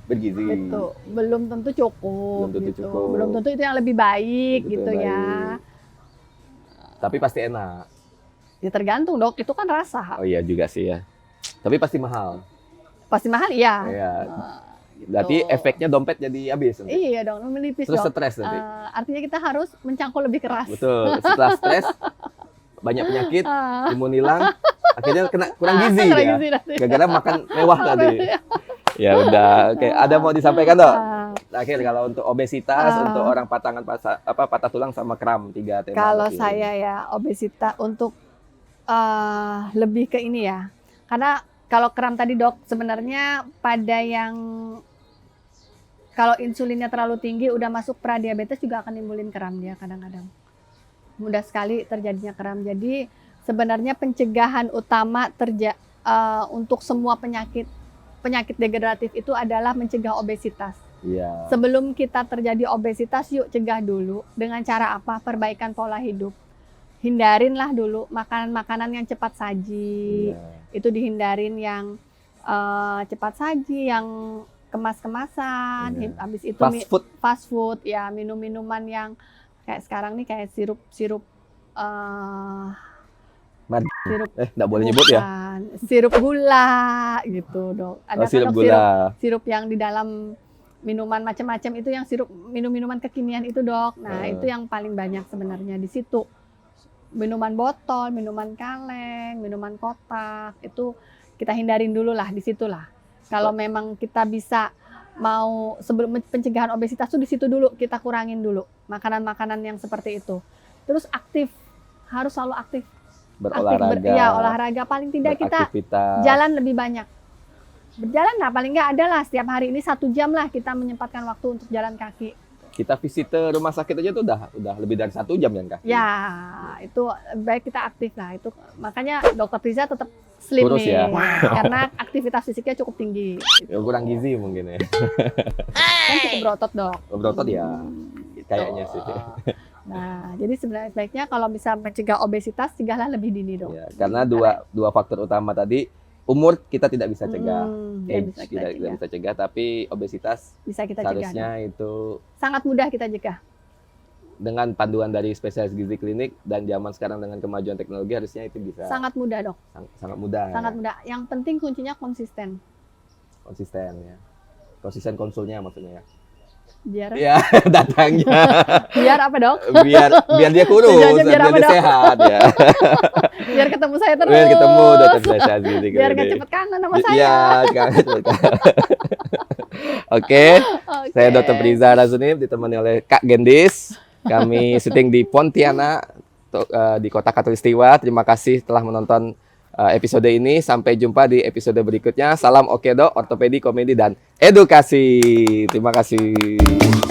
bergizi. Itu belum tentu cukup. Belum tentu gitu. cukup. Belum tentu itu yang lebih baik Belum tentu gitu yang ya. baik. Tapi pasti enak. Ya tergantung, Dok. Itu kan rasa. Oh iya juga sih ya. Tapi pasti mahal. Pasti mahal ya. Iya. Gitu. Berarti efeknya dompet jadi habis nanti. Iya dong, menipis Terus dong. stres nanti. Artinya kita harus mencangkul lebih keras. Betul. Setelah stres banyak penyakit, Ah. imun hilang, akhirnya kena kurang gizi Kurang ya. gizi nanti. Gara-gara makan mewah tadi. Ya udah, oke. Ada mau disampaikan dok? Ah. Terakhir kalau untuk obesitas, Ah. untuk orang patah tulang sama kram 3 tema. Kalau ini. saya ya obesitas untuk lebih ke ini ya. Karena kalau kram tadi, Dok, sebenarnya pada yang kalau insulinnya terlalu tinggi udah masuk pradiabetes juga akan nimbulin kram dia kadang-kadang. Mudah sekali terjadinya kram. Jadi sebenarnya pencegahan utama untuk semua penyakit degeneratif itu adalah mencegah obesitas. Iya. Sebelum kita terjadi obesitas, yuk cegah dulu. Dengan cara apa? Perbaikan pola hidup. Hindarinlah dulu makanan-makanan yang cepat saji. Iya. Itu dihindarin yang cepat saji, yang kemas-kemasan. Iya. Habis itu Fast food. ya, minum-minuman yang kayak sekarang nih kayak sirup sirup Nggak boleh nyebut ya. bukan, sirup gula gitu, Dok. Ada kan, Sirup Dok, gula. sirup yang di dalam minuman macam-macam itu, yang sirup minum-minuman kekinian itu, Dok. Nah, itu yang paling banyak sebenarnya di situ. Minuman botol, minuman kaleng, minuman kotak, itu kita hindarin dulu lah di situlah. Kalau memang kita bisa mau sebelum pencegahan obesitas tuh di situ dulu, kita kurangin dulu makanan-makanan yang seperti itu. Terus aktif, harus selalu aktif. Berolahraga. Ya, olahraga, paling tidak kita beraktivitas. jalan lebih banyak. Berjalan lah, paling nggak ada lah setiap hari ini 1 jam lah kita menyempatkan waktu untuk jalan kaki. Kita visit rumah sakit aja tuh udah lebih dari 1 jam kan kaki. Ya, itu baik kita aktif lah. Itu makanya Dokter Riza tetap slim Kurus nih, ya. karena aktivitas fisiknya cukup tinggi. Ya, kurang gizi mungkin ya. Kan cukup berotot, Dok. Berotot ya, Gitu. kayaknya sih. Nah, jadi sebaiknya kalau bisa mencegah obesitas, cegahlah lebih dini, Dok. Ya, karena dua faktor utama tadi, umur kita tidak bisa cegah, Ya, age bisa kita tidak cegah. bisa cegah, tapi obesitas Bisa kita cegah. seharusnya itu Sangat mudah kita cegah. dengan panduan dari spesialis gizi klinik dan zaman sekarang dengan kemajuan teknologi harusnya itu bisa Sangat mudah, Dok. sangat mudah. Sangat ya. mudah. Yang penting kuncinya konsisten. Konsisten ya. Konsisten konsulnya maksudnya ya. Biar Ya, datangnya biar apa, Dok? biar dia kurus, Tujuannya biar biar apa, dia Dok? sehat ya. Biar ketemu saya terus. Biar ketemu dokter spesialis gizi Biar klinik. nggak cepet kangen sama saya. Iya, kangen. Oke, Oke. saya Dr. Priza Razunib ditemani oleh Kak Gendis. Kami syuting di Pontianak, di Kota Khatulistiwa. Terima kasih telah menonton episode ini. Sampai jumpa di episode berikutnya. Salam Okedo, ortopedi, komedi, dan edukasi. Terima kasih.